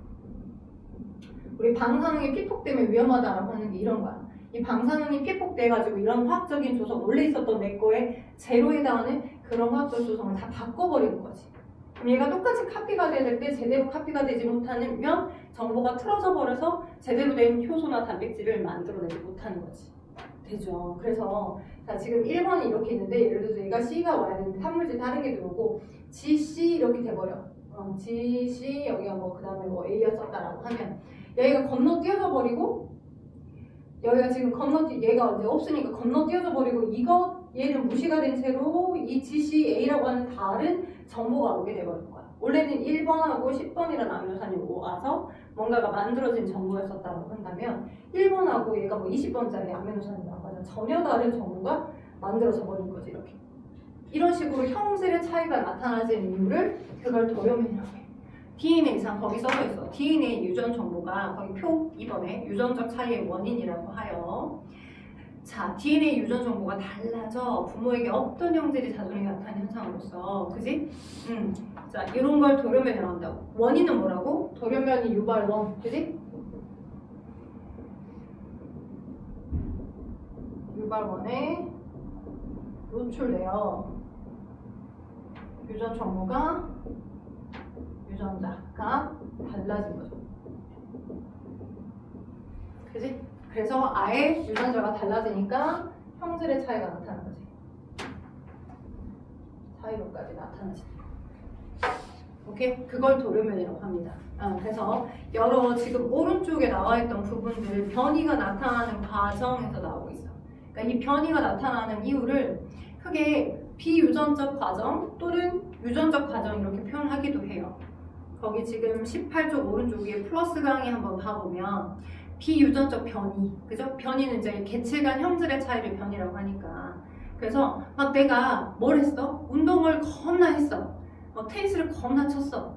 우리 방사능이 피폭 때문에 위험하다라고 하는 게 이런 거야. 이 방사능이 피폭돼가지고 이런 화학적인 조성 원래 있었던 내 거에 제로에 해당하는 그런 화학적 조성을 다 바꿔버리는 거지. 그럼 얘가 똑같이 카피가 될 때 제대로 카피가 되지 못하면 정보가 틀어져 버려서 제대로 된 효소나 단백질을 만들어내지 못하는 거지. 되죠. 그래서 자 지금 1번이 이렇게 있는데 예를 들어서 얘가 C가 와야 되는데 탄물질 다른 게 들어오고 GC 이렇게 돼버려. GC 여기가 뭐 그 다음에 뭐 A였었다라고 하면 얘가 건너뛰어져 버리고 여기가 지금 얘가 이제 없으니까 건너뛰어져 버리고 얘는 무시가 된 채로 이 GCA라고 하는 다른 정보가 오게 돼버린 거야. 원래는 1번하고 10번이라는 아미노산이 와서 뭔가가 만들어진 정보였었다고 한다면 1번하고 얘가 뭐 20번짜리 아미노산이 나와서 전혀 다른 정보가 만들어져 버린 거지. 이렇게 이런 식으로 형질의 차이가 나타나는 이유를 그걸 돌연변이라고 해. DNA상 거기 써져 있어. DNA 유전 정보가 거기 표 2번에 유전적 차이의 원인이라고 하여 자, DNA 유전 정보가 달라져 부모에게 어떤 형질이 자존이 나타나는 현상으로서 그지? 자, 이런 걸 돌연변이라고 한다고. 원인은 뭐라고? 돌연변이 유발원, 그지? 유발원에 노출되어 유전 정보가 유전자가 달라진 거죠. 그지? 그래서 아예 유전자가 달라지니까 형질의 차이가 나타나는 거지. 차이로까지 나타나지. 오케이? 그걸 돌연변이라고 합니다. 그래서 여러 지금 오른쪽에 나와 있던 부분들 변이가 나타나는 과정에서 나오고 있어. 그러니까 이 변이가 나타나는 이유를 크게 비유전적 과정 또는 유전적 과정 이렇게 표현하기도 해요. 거기 지금 18쪽 오른쪽 위에 플러스 강의 한번 봐보면 비유전적 변이, 그죠? 변이는 이제 개체 간 형질의 차이를 변이라고 하니까. 그래서 막 내가 뭘 했어? 운동을 겁나 했어. 테니스를 겁나 쳤어.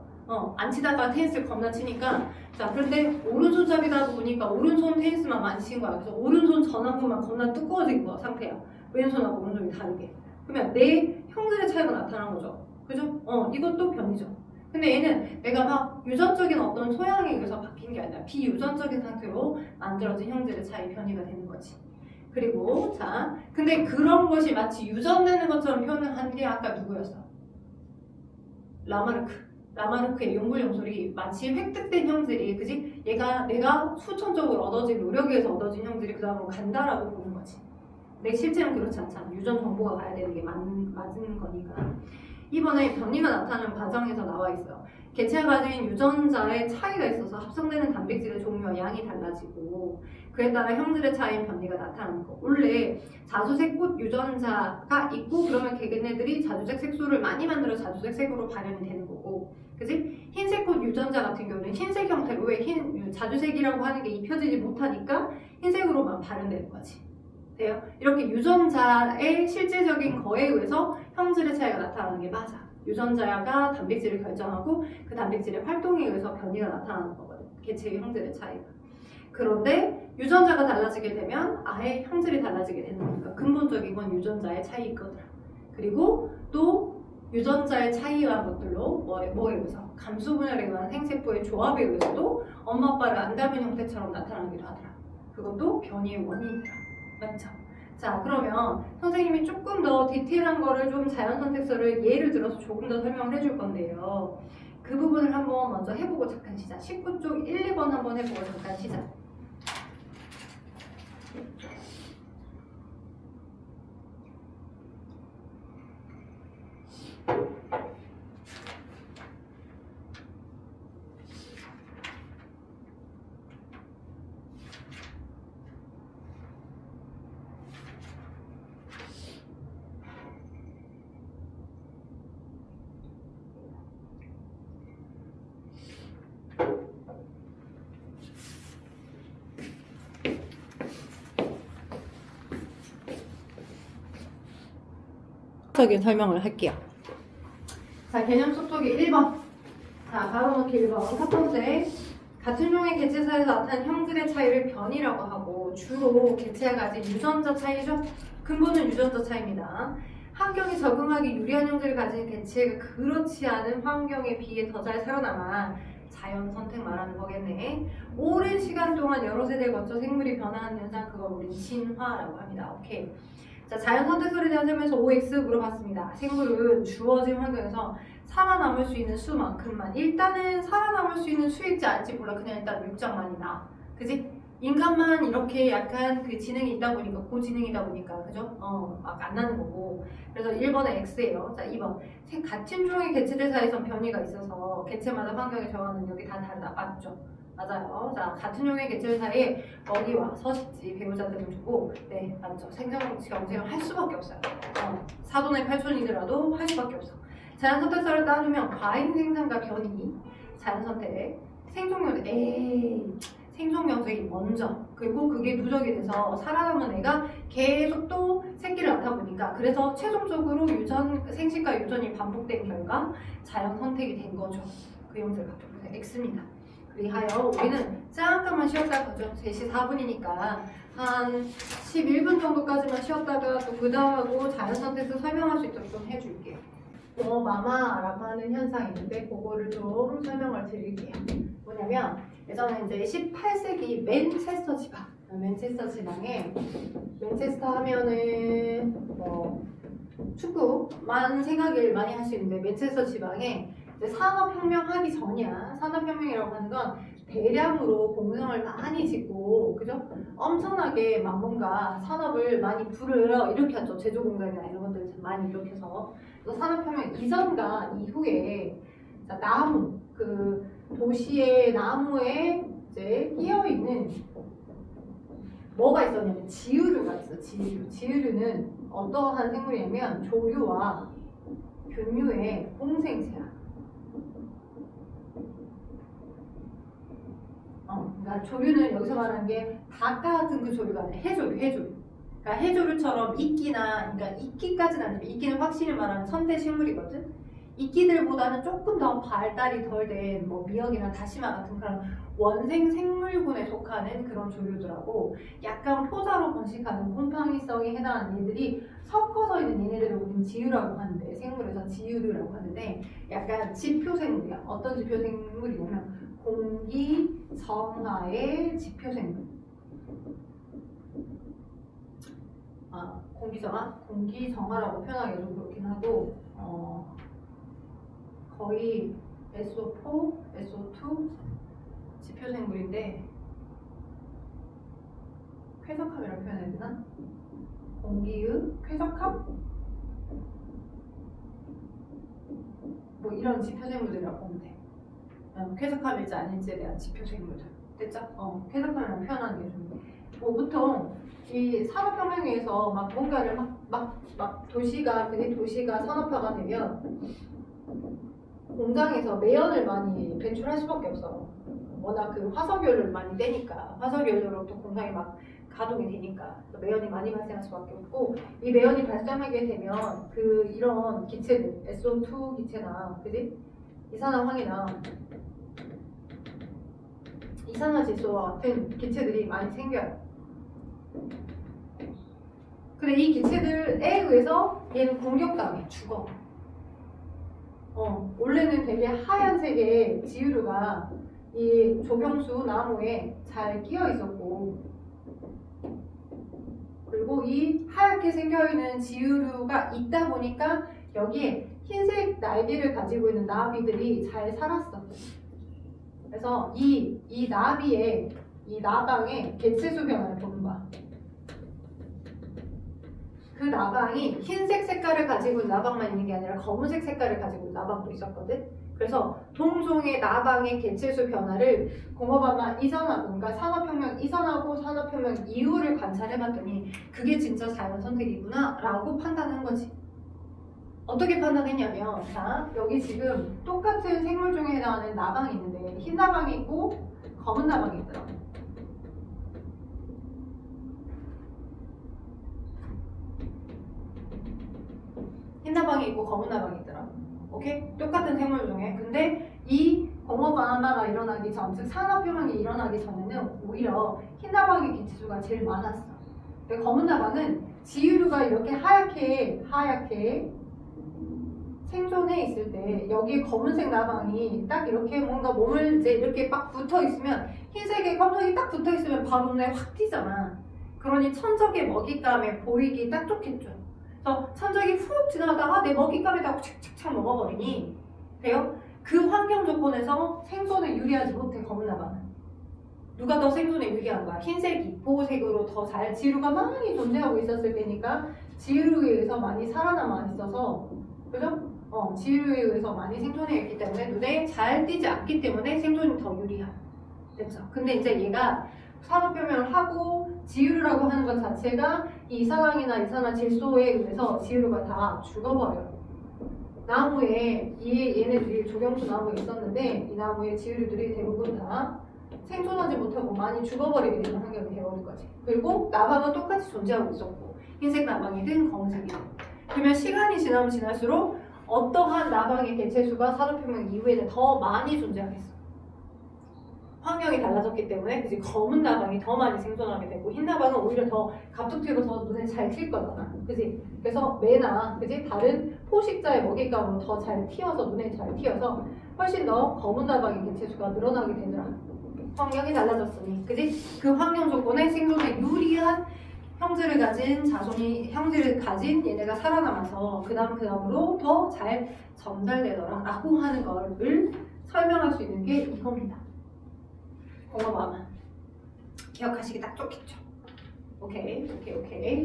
안 치다가 테니스를 겁나 치니까 자 그런데 오른손잡이다 보니까 오른손 테니스만 많이 친 거야. 그래서 오른손 전완근만 겁나 두꺼워진 거야 상태야. 왼손하고 오른손이 다르게. 그러면 내 형질의 차이가 나타난 거죠. 그죠? 이것도 변이죠. 근데 얘는 내가 막 유전적인 어떤 소양에 의해서 바뀐 게 아니라 비유전적인 상태로 만들어진 형질의 차이 변이가 되는 거지. 그리고 자, 근데 그런 것이 마치 유전되는 것처럼 표현을 한 게 아까 누구였어? 라마르크의 용불용솔이 마치 획득된 형질이 그지? 내가 수천적으로 얻어진 노력에 의해서 얻어진 형질이 그 다음으로 간다라고 보는 거지. 근데 실제는 그렇지 않잖아. 유전 정보가 가야 되는 게 맞는 거니까. 이번에 변이가 나타나는 과정에서 나와 있어요. 개체가 가진 유전자의 차이가 있어서 합성되는 단백질의 종류와 양이 달라지고 그에 따라 형질의 차이인 변이가 나타나는 거. 원래 자주색 꽃 유전자가 있고 그러면 걔네들이 자주색 색소를 많이 만들어 자주색 색으로 발현이 되는 거고 그지? 흰색 꽃 유전자 같은 경우는 흰색 형태로 왜 자주색이라고 하는 게 입혀지지 못하니까 흰색으로만 발현되는 거지. 돼요? 이렇게 유전자의 실제적인 거에 의해서 형질의 차이가 나타나는 게 맞아. 유전자가 단백질을 결정하고 그 단백질의 활동에 의해서 변이가 나타나는 거거든. 개체의 형질의 차이가. 그런데 유전자가 달라지게 되면 아예 형질이 달라지게 되는 거니까 근본적인 건 유전자의 차이거든. 그리고 또 유전자의 차이한 것들로 뭐에 의해서 감수분열에 의한 생세포의 조합에 의해서도 엄마 아빠를 안 닮은 형태처럼 나타나기도 하더라. 그것도 변이의 원인이다. 맞죠? 자, 그러면 선생님이 조금 더 디테일한 거를 좀 자연선택설을 예를 들어서 조금 더 설명을 해줄 건데요. 그 부분을 한번 먼저 해보고 잠깐 시작. 19쪽 1, 2번 한번 해보고 잠깐 시작. 적인 설명을 할게요. 자, 개념 속독이 1번. 자, 바로 넣기 1번. 첫 번째, 같은 종의 개체사에서 나타난 형질의 차이를 변이라고 하고 주로 개체가 가진 유전자 차이죠. 근본은 유전자 차이입니다. 환경에 적응하기 유리한 형질을 가진 개체가 그렇지 않은 환경에 비해 더 잘 살아남아 자연 선택 말하는 거겠네. 오랜 시간 동안 여러 세대를 거쳐 생물이 변화하는 현상, 그걸 우리 진화라고 합니다. 오케이. 자, 자연 선택설에 대한 설명에서 OX 물어봤습니다. 생물은 주어진 환경에서 살아남을 수 있는 수만큼만, 일단은 살아남을 수 있는 수일지 아닐지 몰라. 그냥 일단 육장만이다. 그지? 인간만 이렇게 약간 그 지능이 있다 보니까, 고지능이다 보니까, 그죠? 막 안 나는 거고. 그래서 1번은 X예요. 자, 2번. 같은 종의 개체들 사이에선 변이가 있어서 개체마다 환경에 적응하는 능력이 다 다르다. 맞죠? 맞아요. 자, 같은 종의 개체들 사이에 먹이와 서식지, 배우자들을 두고, 네, 맞죠. 생존가치가 경쟁을 할 수밖에 없어요. 사돈의 8촌이더라도 할 수밖에 없어. 자연선택설을 따르면 과잉 생산과 변이, 자연선택, 생존 경쟁이 먼저, 그리고 그게 누적이 돼서 살아남은 애가 계속 또 새끼를 낳다 보니까, 그래서 최종적으로 생식과 유전이 반복된 결과 자연 선택이 된 거죠. 그 형태를 갖고 있어요. X입니다. 그리하여 우리는 잠깐만 쉬었다 가죠. 3시 4분이니까 한 11분 정도까지만 쉬었다가 또 그 다음하고 자연선택에서 설명할 수 있도록 좀 해줄게요. 마마라고 하는 현상이 있는데 그거를 좀 설명을 드릴게요. 뭐냐면 예전에 이제 18세기 맨체스터 지방에 맨체스터 하면은 뭐 축구만 생각을 많이 할 수 있는데 맨체스터 지방에 이제 산업혁명 하기 전이야. 산업혁명이라고 하는 건 대량으로 공장을 많이 짓고, 그죠? 엄청나게 막 뭔가 산업을 많이 불을 일으켰죠. 제조공장이나 이런 것들을 많이 일으켜서. 그래서 산업혁명 이전과 이후에 자, 나무, 그 도시의 나무에 이제 끼어 있는 뭐가 있었냐면 지유류가 있어. 지유류는 어떠한 생물이냐면 조류와 균류의 공생체야. 그러니까 조류는 여기서 말하는 게 닭 같은 그 조류가 아니라 해조류. 그러니까 해조류처럼 그러니까 이끼까지는 아니지만 이끼는 확실히 말하는 선대 식물이거든. 이끼들보다는 조금 더 발달이 덜 된 뭐 미역이나 다시마 같은 그런 원생 생물군에 속하는 그런 조류들하고 약간 포자로 번식하는 곰팡이성에 해당하는 얘들이 섞어서 있는 얘네들을 우리는 지유라고 하는데, 생물에서 지유류라고 하는데 약간 지표생물이야. 어떤 지표생물이냐면 공기 정화의 지표생물. 공기 정화라고 표현하기 좀 그렇긴 하고, 거의 SO4, SO2 지표생물인데 쾌적함이라고 표현해야 되나? 공기의 쾌적함? 뭐 이런 지표생물들이라고 보면 돼. 쾌적함일지 아닐지에 대한 지표생물들. 됐죠? 쾌적함이라고 표현하는 게 좀. 보통 이 산업혁명에 의해서 막 뭔가를 막 도시가 산업화가 되면 공장에서 매연을 많이 배출할 수밖에 없어. 워낙 그 화석연료를 많이 떼니까, 화석연료로 또 공장이 막 가동이 되니까 매연이 많이 발생할 수밖에 없고, 이 매연이 발생하게 되면 그 이런 기체들, SO2 기체나, 그지? 이산화황이나 이산화질소와 같은 기체들이 많이 생겨요. 근데 이 기체들에 의해서 얘는 공격당해 죽어. 원래는 되게 하얀색의 지유류가 이 조경수 나무에 잘 끼어 있었고, 그리고 그리고 이 하얗게 생겨있는 지유류가 있다 보니까 여기에 흰색 날개를 가지고 있는 나비들이 잘 살았어. 그래서 이 나비의 이 나방의 개체수 변화를 보는 거야. 그 나방이 흰색 색깔을 가지고 있는 나방만 있는 게 아니라 검은색 색깔을 가지고 있는 나방도 있었거든. 그래서 동종의 나방의 개체수 변화를 공업화만 이전하고, 그러니까 산업혁명 이전하고 산업혁명 이후를 관찰해봤더니 그게 진짜 자연선택이구나 라고 판단한 거지. 어떻게 판단했냐면, 자, 여기 지금 똑같은 생물 중에 해당하는 나방이 있는데 흰 나방이 있고 검은 나방이 있더라고. 흰 나방이 있고 검은 나방이 있더라고. 오케이? 똑같은 생물 중에. 근데 이 공업화가 일어나기 전, 즉 산업혁명이 일어나기 전에는 오히려 흰 나방의 개체수가 제일 많았어. 근데 검은 나방은 지유류가 이렇게 하얗게 생존해 있을 때 여기 검은색 나방이 딱 이렇게 뭔가 몸을 이제 이렇게 막 붙어 있으면, 흰색의 검정이 딱 붙어 있으면 바로 눈에 확 띄잖아. 그러니 천적의 먹잇감에 보이기 딱 좋겠죠. 그래서 천적이 훅 지나가다가 내 먹잇감에다 착착착 먹어버리니 돼요? 그 환경 조건에서 생존에 유리하지 못해. 검은 나방은 누가 더 생존에 유리한 거야? 흰색이 보호색으로 더 잘 지유류가 많이 존재하고 있었을 때니까 지유류에 의해서 많이 살아남아 있어서, 그죠? 지유류에 의해서 많이 생존해 있기 때문에 눈에 잘 띄지 않기 때문에 생존이 더 유리한. 됐죠? 근데 이제 얘가 산업혁명을 하고 지유류라고 하는 것 자체가 이 이산화황이나 이산화 질소에 의해서 지유류가 다 죽어버려요. 나무에 얘네들이 조경수 나무에 있었는데 이 나무의 지유류들이 대부분 다 생존하지 못하고 많이 죽어버리게 되는 환경이 되어버린 거지. 그리고 나방은 똑같이 존재하고 있었고, 흰색 나방이든 검은색이든. 그러면 시간이 지나면 지날수록 어떠한 나방의 개체수가 산업혁명 이후에는 더 많이 존재하겠어. 환경이 달라졌기 때문에. 그치? 검은 나방이 더 많이 생존하게 되고 흰 나방은 오히려 더 갑툭튀로 더 눈에 잘 튈 거잖아. 그치? 그래서 매나, 그치? 다른 포식자의 먹잇감으로 더 잘 튀어서, 눈에 잘 튀어서 훨씬 더 검은 나방의 개체수가 늘어나게 되더라. 환경이 달라졌으니. 그치? 그 환경 조건에 생존에 유리한 형질을 가진 얘네가 살아남아서 그 다음으로 더 잘 전달되더라 라고 하는 거를 설명할 수 있는 게 이겁니다. 공업화만 기억하시기 딱 좋겠죠. 오케이.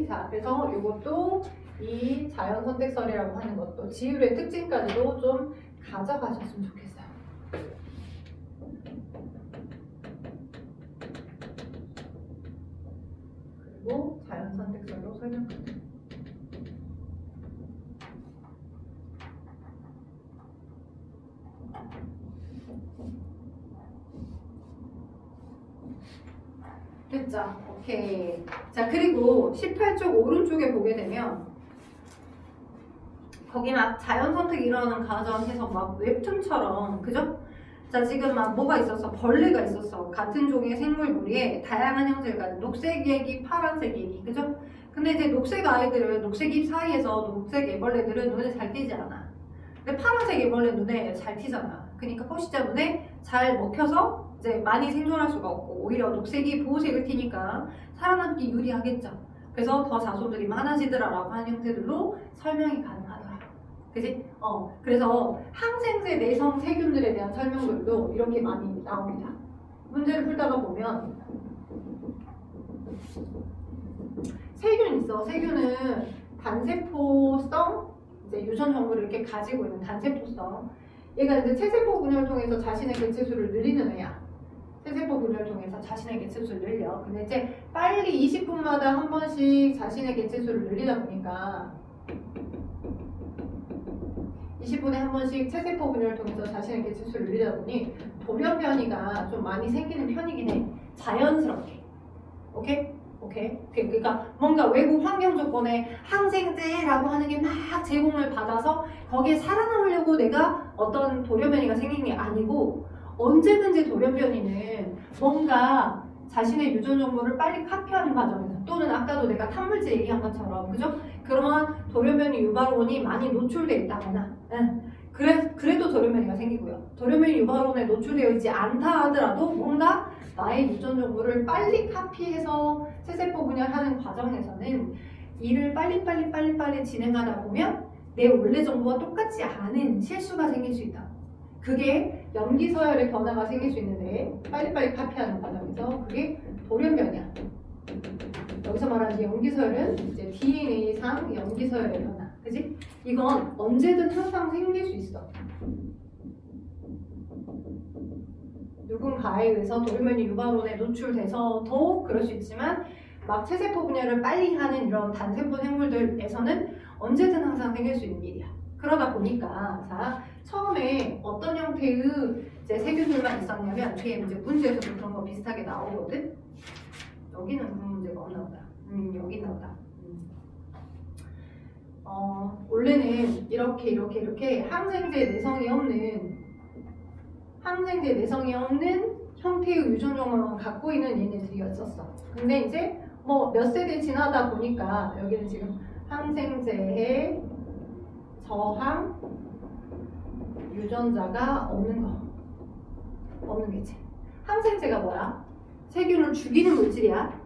자, 그래서 이것도 이 자연선택설이라고 하는 것도 지유류의 특징까지도 좀 가져가셨으면 좋겠어요. 그리고 자연선택설로 설명드릴게요. 됐죠? 오케이. 자, 그리고 18쪽 오른쪽에 보게 되면 거기 막 자연선택 일어나는 과정에서 막 웹툰처럼, 그죠? 자, 지금 막 뭐가 있었어? 벌레가 있었어. 같은 종의 생물 무리에 다양한 형태를 가진 녹색 애기, 파란색 애기, 그죠? 근데 이제 녹색 아이들은, 녹색 잎 사이에서 녹색 애벌레들은 눈에 잘 띄지 않아. 근데 파란색 애벌레 눈에 잘 띄잖아. 그러니까 포식자 눈에 잘 먹혀서 이제 많이 생존할 수가 없고, 오히려 녹색이 보호색을 띠니까 살아남기 유리하겠죠. 그래서 더 자손들이 많아지더라라고 하는 형태들로 설명이 가능하더라. 그지? 그래서 항생제 내성 세균들에 대한 설명들도 이렇게 많이 나옵니다. 문제를 풀다가 보면 세균 있어. 세균은 단세포성 이제 유전 정보를 이렇게 가지고 있는 단세포성. 얘가 이제 체세포 분열을 통해서 자신의 개체수를 늘리는 애야. 체세포 분열을 통해서 자신의 개체수를 늘려. 근데 이제 빨리 20분마다 한 번씩 자신의 개체수를 늘리다 보니까 20분에 한 번씩 체세포 분열을 통해서 자신의 개체수를 늘리다 보니 돌연 변이가 좀 많이 생기는 편이긴 해. 자연스럽게. 오케이? 그러니까 뭔가 외부 환경 조건에 항생제라고 하는 게 막 제공을 받아서 거기에 살아남으려고 내가 어떤 돌연 변이가 생긴 게 아니고, 언제든지 돌연 변이는 뭔가 자신의 유전 정보를 빨리 카피하는 과정에서, 또는 아까도 내가 탄물질 얘기한 것처럼, 그죠? 그러한 돌연 변이 유발원이 많이 노출되어 있다거나, 그래도 돌연변이가 생기고요. 돌연변이 유발론에 노출되어 있지 않다 하더라도 뭔가 나의 유전 정보를 빨리 카피해서 새세포 분열하는 과정에서는 일을 빨리 진행하다 보면 내 원래 정보와 똑같지 않은 실수가 생길 수 있다. 그게 염기서열의 변화가 생길 수 있는데 빨리빨리 카피하는 과정에서 그게 돌연변이야. 여기서 말하는 염기서열은 이제 DNA상 염기서열의 변화. 그지? 이건 언제든 항상 생길 수 있어. 누군가에 의해서 돌연변이 유발론에 노출돼서 더욱 그럴 수 있지만 막 체세포 분열을 빨리 하는 이런 단세포 생물들에서는 언제든 항상 생길 수 있는 일이야. 그러다 보니까 자 처음에 어떤 형태의 이제 세균들만 있었냐면 뒤에 이제 문제에서도 그런 거 비슷하게 나오거든. 여기는 그런 문제가 없나 보다. 여기 있나 보다. 원래는 이렇게 항생제 내성이 없는 형태의 유전 정보만 갖고 있는 얘네들이었었어. 근데 이제 뭐 몇 세대 지나다 보니까 여기는 지금 항생제의 저항 유전자가 없는 개체. 항생제가 뭐야? 세균을 죽이는 물질이야.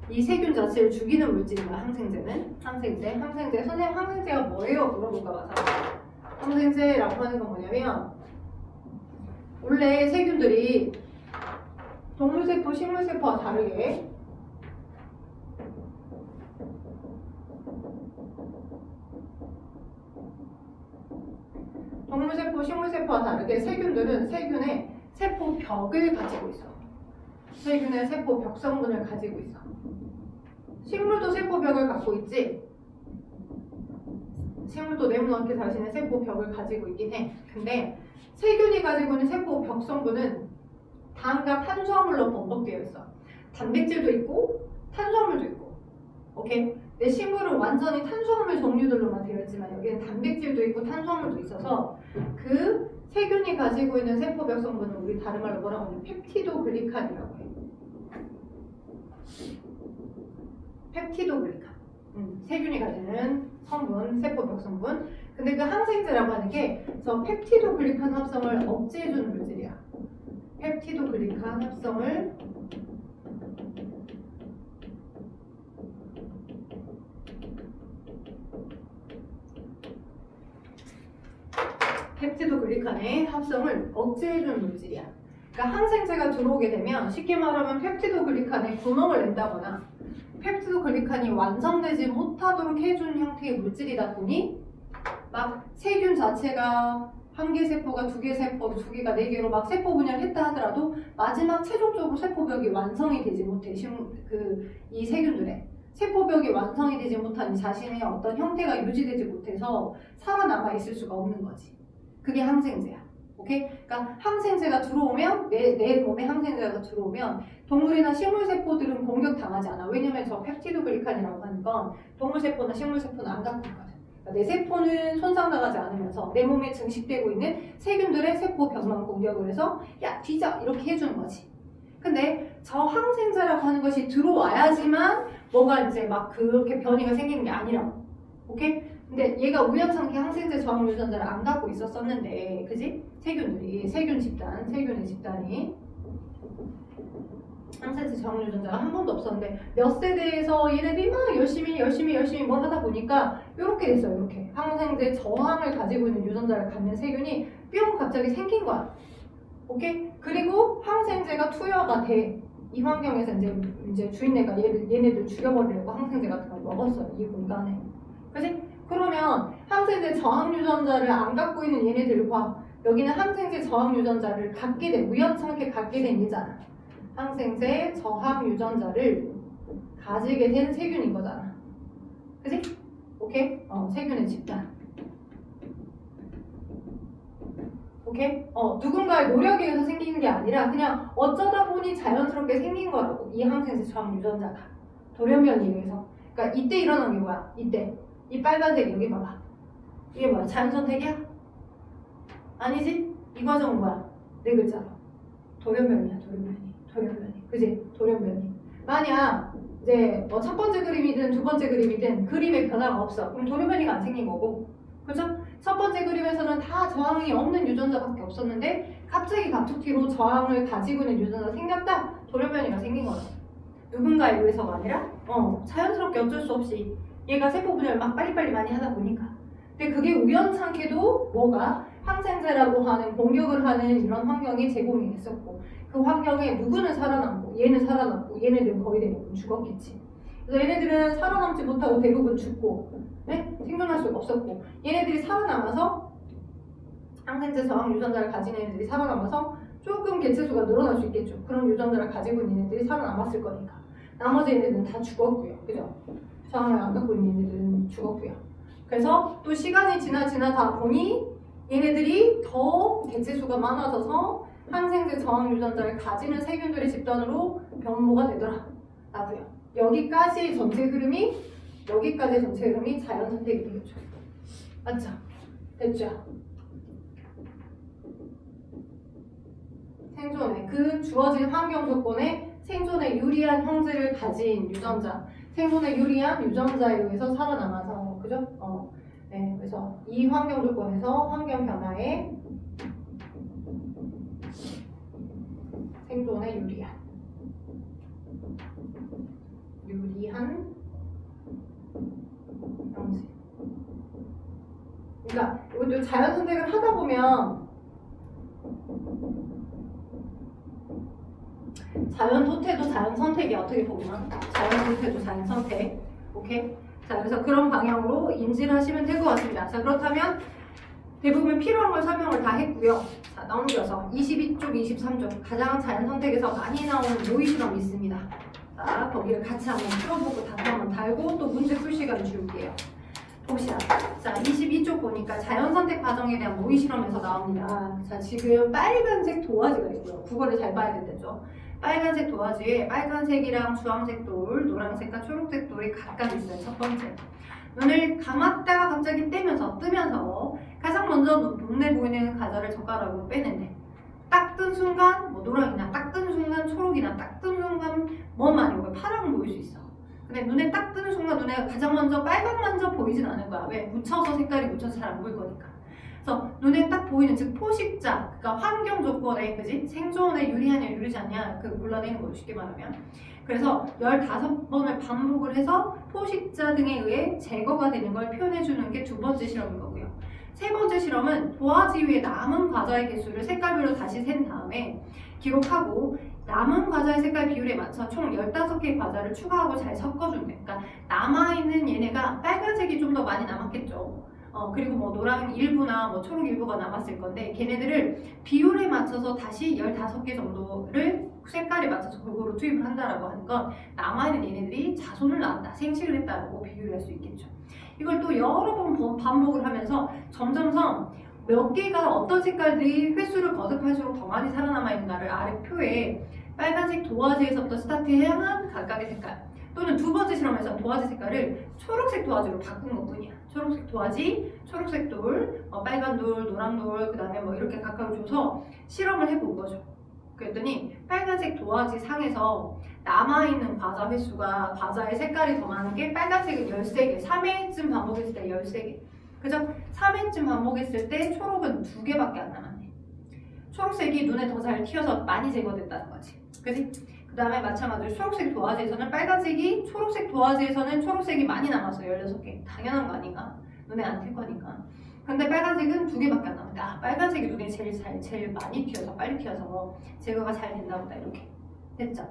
이 세균 자체를 죽이는 물질인 거야. 항생제. 선생님 항생제가 뭐예요? 물어볼까 봐서. 항생제라고 하는 건 뭐냐면 원래 세균들이 동물세포, 식물세포와 다르게 식물세포와 다르게 세균들은 세균의 세포벽을 가지고 있어. 세균의 세포벽 성분을 가지고 있어. 식물도 세포벽을 갖고 있지. 식물도 네모나게 자신의 세포벽을 가지고 있긴 해. 근데 세균이 가지고 있는 세포벽 성분은 당과 탄수화물로 범벅되어 있어. 단백질도 있고 탄수화물도 있고. 오케이? 내 식물은 완전히 탄수화물 종류들로만 되어 있지만 여기는 단백질도 있고 탄수화물도 있어서 그 세균이 가지고 있는 세포벽 성분은 우리 다른 말로 뭐라고 하냐면 펩티도글리칸이라고 해. 펩티도글리칸. 세균이 가지는 성분, 세포벽 성분. 근데 그 항생제라고 하는 게 저 펩티도글리칸 합성을 억제해주는 물질이야. 펩티도글리칸 합성을 펩티도글리칸의 합성을 억제해주는 물질이야. 그러니까 항생제가 들어오게 되면 쉽게 말하면 펩티도글리칸에 구멍을 낸다거나 펩티도글리칸이 완성되지 못하도록 해주는 형태의 물질이다 보니 막 세균 자체가 한 개 세포가 두 개 세포, 두 개가 네 개로 막 세포 분열했다 하더라도 마지막 최종적으로 세포벽이 완성이 되지 못해. 이 세균들의 세포벽이 완성이 되지 못한 자신의 어떤 형태가 유지되지 못해서 살아남아 있을 수가 없는 거지. 그게 항생제야. 오케이? 그러니까 항생제가 들어오면 내 몸에 항생제가 들어오면 동물이나 식물 세포들은 공격당하지 않아. 왜냐면 저 펩티도글리칸이라고 하는 건 동물 세포나 식물 세포는 안 갖고 있거든. 그러니까 내 세포는 손상당하지 않으면서 내 몸에 증식되고 있는 세균들의 세포벽만 공격을 해서 야 뒤져 이렇게 해주는 거지. 근데 저 항생제라고 하는 것이 들어와야지만 뭐가 이제 막 그렇게 변이가 생기는 게 아니라고. 오케이? 근데 얘가 우연찮게 항생제 저항 유전자를 안 갖고 있었었는데, 그지? 세균의 집단이 항생제 저항 유전자가 한 번도 없었는데 몇 세대에서 얘네들이 막 열심히 뭘 하다 보니까 이렇게 됐어요. 이렇게 항생제 저항을 가지고 있는 유전자를 갖는 세균이 뿅 갑자기 생긴 거야. 오케이? 그리고 항생제가 투여가 돼. 이 환경에서 이제 주인네가 얘네들 죽여버리려고 항생제 같은 걸 먹었어요. 이 공간에. 그지? 그러면 항생제 저항 유전자를 안 갖고 있는 얘네들과 여기는 항생제 저항 유전자를 우연찮게 갖게 된 얘잖아. 항생제 저항 유전자를 가지게 된 세균인 거잖아. 그지? 오케이? 세균의 집단. 오케이? 누군가의 노력에 의해서 생기는 게 아니라 그냥 어쩌다 보니 자연스럽게 생긴 거라고. 이 항생제 저항 유전자가. 돌연변이에 의해서. 그러니까 이때 일어난 게 뭐야? 이때. 이 빨간색 여기 봐봐. 이게 뭐야? 자연선택이야? 아니지? 이 과정은 뭐야? 네 글자로. 돌연변이야. 돌연변이. 그지? 돌연변이. 만약 이제 첫 번째 그림이든 두 번째 그림이든 그림에 변화가 없어. 그럼 돌연변이가 안 생긴 거고. 그죠? 첫 번째 그림에서는 다 저항이 없는 유전자밖에 없었는데 갑자기 갑툭튀로 저항을 가지고 있는 유전자가 생겼다? 돌연변이가 생긴 거야. 누군가에 의해서가 아니라 자연스럽게 어쩔 수 없이 얘가 세포 분열을 막 빨리빨리 많이 하다 보니까. 근데 그게 우연찮게도 뭐가 항생제라고 하는 공격을 하는 이런 환경이 제공이 됐었고 그 환경에 누구는 살아남고 얘는 살아남고 얘네들은 거의 대부분 죽었겠지. 그래서 얘네들은 살아남지 못하고 대부분 죽고 네? 생존할 수가 없었고 얘네들이 살아남아서 항생제 저항 유전자를 가진 애들이 살아남아서 조금 개체수가 늘어날 수 있겠죠. 그런 유전자를 가지고 있는 애들이 살아남았을 거니까. 나머지 애들은 다 죽었고요. 그죠? 저항을 안 갖고 있는 애들은 죽었고요. 그래서 또 시간이 지나다 보니 얘네들이 더 개체수가 많아져서 항생제 저항 유전자를 가지는 세균들의 집단으로 변모가 되더라고요. 여기까지 전체 흐름이 자연 선택이 되겠죠. 맞죠? 됐죠? 생존에 그 주어진 환경 조건에 생존에 유리한 형질을 가진 유전자, 생존에 유리한 유전자에 의해서 살아남아서 그죠? 네, 그래서 이 환경 조건에서 환경 변화에 생존에 유리한 형질. 그러니까 이것도 자연 선택을 하다 보면 자연 토태도 자연 선택이 어떻게 보면 자연 토태도 자연 선택. 오케이? 자, 그래서 그런 방향으로 인지를 하시면 될 것 같습니다. 자, 그렇다면 대부분 필요한 걸 설명을 다 했고요. 자, 넘겨서 22쪽, 23쪽 가장 자연 선택에서 많이 나오는 모의 실험이 있습니다. 자, 거기를 같이 한번 풀어보고 답 한번 달고 또 문제 풀 시간 줄게요. 봅시다. 자, 22쪽 보니까 자연 선택 과정에 대한 모의 실험에서 나옵니다. 자, 지금 빨간색 도화지가 있고요. 국어를 잘 봐야 된다죠. 빨간색 도화지에 빨간색이랑 주황색 돌, 노란색과 초록색 돌이 각각 있어요. 첫 번째. 눈을 감았다가 갑자기 뜨면서 가장 먼저 눈에 보이는 가설을 젓가락으로 빼는데 딱 뜬 순간 뭐 노랑이나 딱 뜬 순간 초록이나 딱 뜬 순간 뭐만 아니고 파랑 보일 수 있어. 근데 눈에 딱 뜨는 순간 눈에 가장 먼저 빨강 먼저 보이진 않을 거야. 왜? 색깔이 묻혀서 잘 안 보일 거니까. 그래서 눈에 딱 보이는 즉 포식자, 그러니까 환경 조건에 그지? 생존에 유리하냐 유리하지 않냐 그 골라내는 거죠. 쉽게 말하면. 그래서 15번을 반복을 해서 포식자 등에 의해 제거가 되는 걸 표현해주는 게 두 번째 실험인 거고요. 세 번째 실험은 도화지 위에 남은 과자의 개수를 색깔별로 다시 센 다음에 기록하고 남은 과자의 색깔 비율에 맞춰 총 15개의 과자를 추가하고 잘 섞어준대. 그러니까 남아있는 얘네가 빨간색이 좀 더 많이 남았겠죠. 그리고 뭐 노랑 일부나 뭐 초록 일부가 남았을 건데 걔네들을 비율에 맞춰서 다시 15개 정도를 색깔에 맞춰서 골고루 투입을 한다라고 하는 건 남아있는 얘네들이 자손을 낳았다, 생식을 했다라고 비유를 할 수 있겠죠. 이걸 또 여러 번 반복을 하면서 점점점 몇 개가 어떤 색깔들이 횟수를 거듭할수록 더 많이 살아남아 있는가를 아래 표에 빨간색 도화지에서부터 스타트해야만 각각의 색깔 또는 두 번째 실험에서 도화지 색깔을 초록색 도화지로 바꾼 것뿐이야. 초록색 도화지, 초록색 돌, 빨간 돌, 노란 돌, 그 다음에 뭐 이렇게 각각 줘서 실험을 해본 거죠. 그랬더니 빨간색 도화지 상에서 남아있는 과자 횟수가 과자의 색깔이 더 많은 게 빨간색은 13개, 3회쯤 반복했을 때 13개. 그죠? 3회쯤 반복했을 때 초록은 2개밖에 안 남았네. 초록색이 눈에 더 잘 튀어서 많이 제거됐다는 거지. 그지? 그 다음에 마찬가지로 초록색 도화지에서는 빨간색이 초록색 도화지에서는 초록색이 많이 남았어요. 16개. 당연한 거 아닌가? 눈에 안 튈 거니까. 근데 빨간색은 2개밖에 안 남았다. 아, 빨간색이 눈에 제일 많이 튀어서 빨리 튀어서 제거가 잘 된다 보다. 이렇게 됐죠?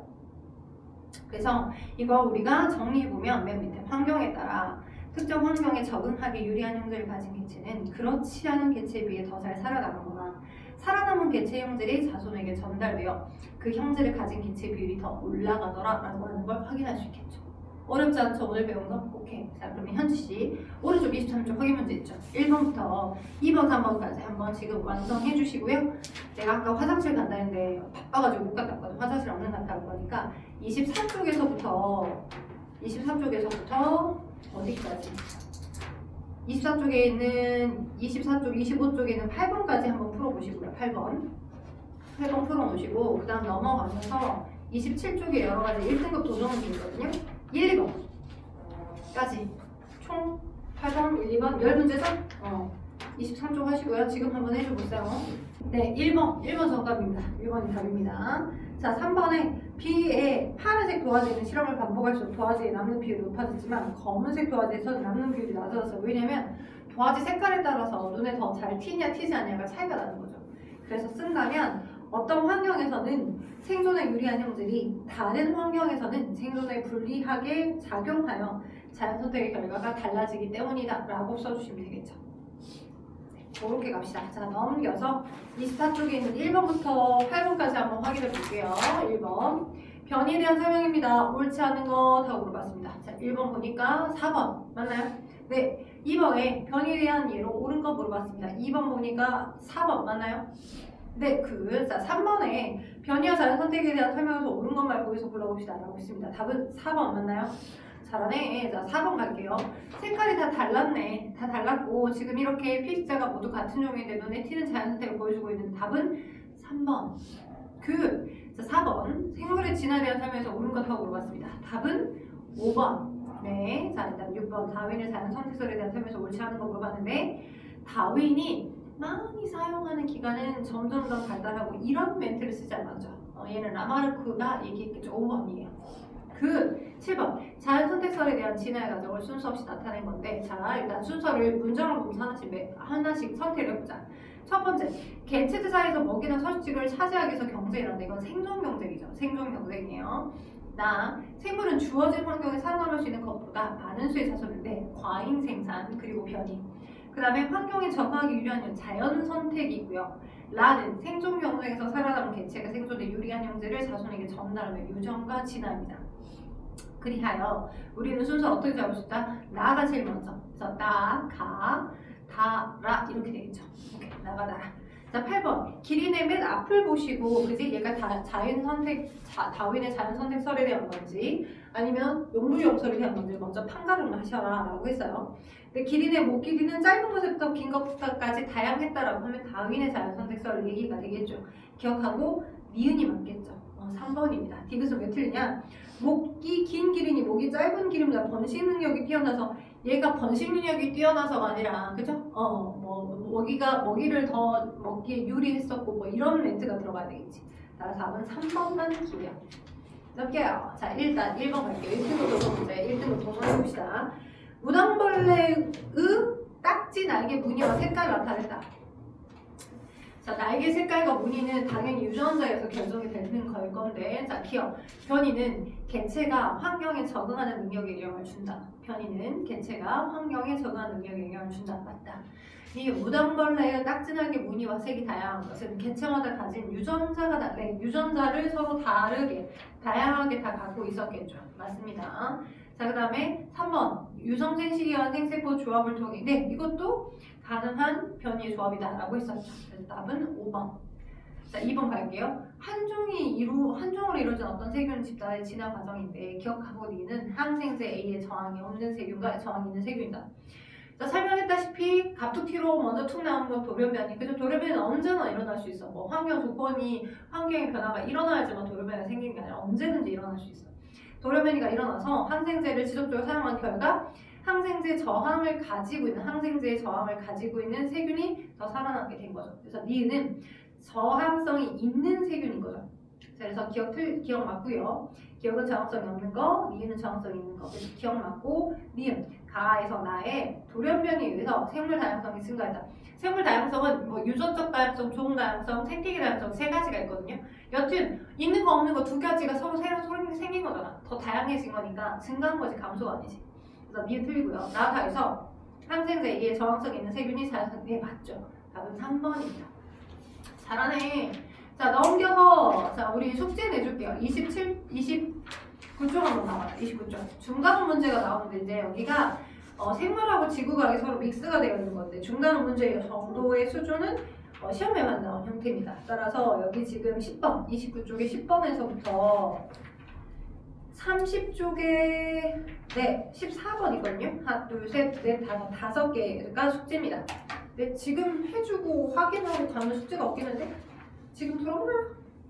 그래서 이거 우리가 정리해보면 맨 밑에 환경에 따라 특정 환경에 적응하기 유리한 형질을 가진 개체는 그렇지 않은 개체에 비해 더 잘 살아남거나 살아남은 개체 형질이 자손에게 전달되어 그 형질을 가진 개체의 비율이 더 올라가더라라고 하는 걸 확인할 수 있겠죠. 어렵지 않죠? 오늘 배운 거? 오케이. 자, 그러면 현지씨 오른쪽 23쪽 확인 문제 있죠? 1번부터 2번, 3번까지 한번 지금 완성해 주시고요. 내가 아까 화장실 간다 했는데 바빠가지고 못 갔다 왔거든. 화장실 없는 갔다 올 거니까 23쪽에서부터 어디까지? 24쪽에 있는 24쪽, 25쪽에 있는 8번까지 한번 풀어보시고요. 8번 풀어놓으시고 그 다음 넘어가면서 27쪽에 여러가지 1등급 도전 문제 있거든요. 1, 2번까지 총 8번, 1, 2번 10문제죠? 23쪽 하시고요. 지금 한번 해줘보세요. 네, 1번 정답입니다. 1번이 답입니다. 자, 3번에 B에 파란색 도화지는 실험을 반복할수록 도화지에 남는 비율이 높아졌지만 검은색 도화지에서는 남는 비율이 낮아졌어요. 왜냐면 도화지 색깔에 따라서 눈에 더 잘 튀냐 튀지 않냐가 차이가 나는 거죠. 그래서 쓴다면 어떤 환경에서는 생존에 유리한 형질이 다른 환경에서는 생존에 불리하게 작용하여 자연선택의 결과가 달라지기 때문이다 라고 써주시면 되겠죠. 그렇게 갑시다. 자, 넘겨서 24쪽에 있는 1번부터 8번까지 한번 확인해 볼게요. 1번 변이에 대한 설명입니다. 옳지 않은 것 하고 물어봤습니다. 자, 1번 보니까 4번 맞나요? 네. 2번에 변이에 대한 예로 옳은 거 물어봤습니다. 2번 보니까 4번 맞나요? 네. 자, 3번에 변이와 자연 선택에 대한 설명에서 옳은 것만 보여서 골라봅시다 라고 했습니다. 답은 4번 맞나요? 잘하네. 자, 4번 갈게요. 색깔이 다 달랐네. 다 달랐고 지금 이렇게 피지자가 모두 같은 종인데 눈에 튀는 자연 선택을 보여주고 있는 답은 3번. 자, 4번 생물의 진화에 대한 설명에서 옳은 것 하고 물어봤습니다. 답은 5번. 네. 자, 일단 6번 다윈의 자연 선택설에 대한 설명에서 옳지 않은 거 물어봤는데 다윈이 많이 사용하는 기간은 점점 더 발달하고 이런 멘트를 쓰지 않았죠. 얘는 라마르크가 얘기했겠죠. 5번이에요. 7번 자연선택설에 대한 진화의 과정을 순서 없이 나타낸 건데 자 일단 순서를 문장을 보면서 하나씩 선택을 해보자. 첫 번째, 개체들 사이에서 먹이나 서식지를 차지하기 위해서 경쟁이란다. 이건 생존 경쟁이죠. 생존 경쟁이에요. 생물은 주어진 환경에 살아남을 수 있는 것보다 많은 수의 자손인데 과잉 생산 그리고 변이. 그 다음에 환경에 적응하기 유리한 자연 선택이고요. 라는 생존 경쟁에서 살아남은 개체가 생존에 유리한 형질을 자손에게 전달하는 유전과 진화입니다. 그리하여 우리는 순서를 어떻게 잡을 수 있다? 나가 제일 먼저. 그래서 나, 가, 다, 라 이렇게 되겠죠. 오케이, 나가, 나라. 자, 8번. 기린의 맨 앞을 보시고, 그지? 얘가 다윈의 자연 선택설에 대한 건지, 아니면 용불용설에 대한 건지 먼저 판가름을 하셔라 라고 했어요. 근데 기린의 목 길이는 짧은 것부터 긴 것부터까지 다양했다라고 하면 다윈의 자연 선택설 얘기가 되겠죠. 기억하고 니은이 맞겠죠. 3번입니다. 디귿은 왜 틀리냐? 목이 긴 기린이 목이 짧은 기린보다 번식 능력이 뛰어나서 얘가 번식 능력이 뛰어나서가 아니라 그죠? 먹이를 더 먹기에 유리했었고 뭐 이런 멘트가 들어가야 되겠지. 따라서 답은 3번만 기억. 넘겨요. 자, 일단 1번 갈게요. 1등급 문제 1등급 도전해봅시다. 무당벌레의 딱지 날개 무늬와 색깔을 나타냈다. 자, 날개 색깔과 무늬는 당연히 유전자에서 결정이 되는 걸 건데, 자, 기억. 변이는 개체가 환경에 적응하는 능력에 영향을 준다. 변이는 개체가 환경에 적응하는 능력에 영향을 준다. 맞다. 이 무당벌레의 딱지날개 무늬와 색이 다양한 것은 개체마다 가진 유전자가 다르게 유전자를 서로 다양하게 다 갖고 있었겠죠. 맞습니다. 자, 그 다음에 3번 유성생 시기와 생세포 조합을 통해 이것도 가능한 변이의 조합이다라고 했었죠. 그래서 답은 5번. 자, 2번 갈게요. 한 종으로 이루어진 어떤 세균 집단의 진화 과정인데 기억하고 니는 항생제 A에 저항이 없는 세균과 저항이 있는 세균이다. 자, 설명했다시피 갑툭튀로 먼저 툭 나오는 건 돌연변이. 그죠? 돌연변이는 언제나 일어날 수 있어. 뭐 환경 조건이 환경의 변화가 일어나야지만 돌연변이가 생기는 게 아니라 언제든지 일어날 수 있어. 돌연변이가 일어나서 항생제를 지속적으로 사용한 결과 항생제의 저항을 가지고 있는 세균이 더 살아남게 된 거죠. 그래서 니은은 저항성이 있는 세균인 거죠. 자, 그래서 기억 맞고요. 기억은 저항성이 없는 거, 니은은 저항성이 있는 거. 그래서 기억 맞고 니은 가에서 나의 돌연변이에 의해서 생물 다양성이 증가했다. 생물 다양성은 뭐 유전적 다양성, 종 다양성, 생태계 다양성 세 가지가 있거든요. 여튼 있는 거 없는 거 두 가지가 서로 새로 생긴 거잖아. 더 다양해진 거니까 증가한 거지 감소가 아니지. 그래서 니은 틀리고요. 나가에서 항생제에 저항성 있는 세균이 자연스럽게 맞죠. 답은 3번입니다. 잘하네. 자, 넘겨서 자 우리 숙제 내줄게요. 29쪽 한번 나와요. 29쪽. 중간원 문제가 나오는데 이제 여기가 생물하고 지구과학이 서로 믹스가 되어 있는 건데 중간원 문제의 정도의 수준은 시험에만 나온 형태입니다. 따라서 여기 지금 10번, 29쪽에 10번에서부터 30쪽에 14번이거든요. 하나, 둘, 셋, 넷, 다섯 개가 숙제입니다. 근데 지금 해주고 확인하고 가는 숙제가 없긴 한데 지금 들어보나요?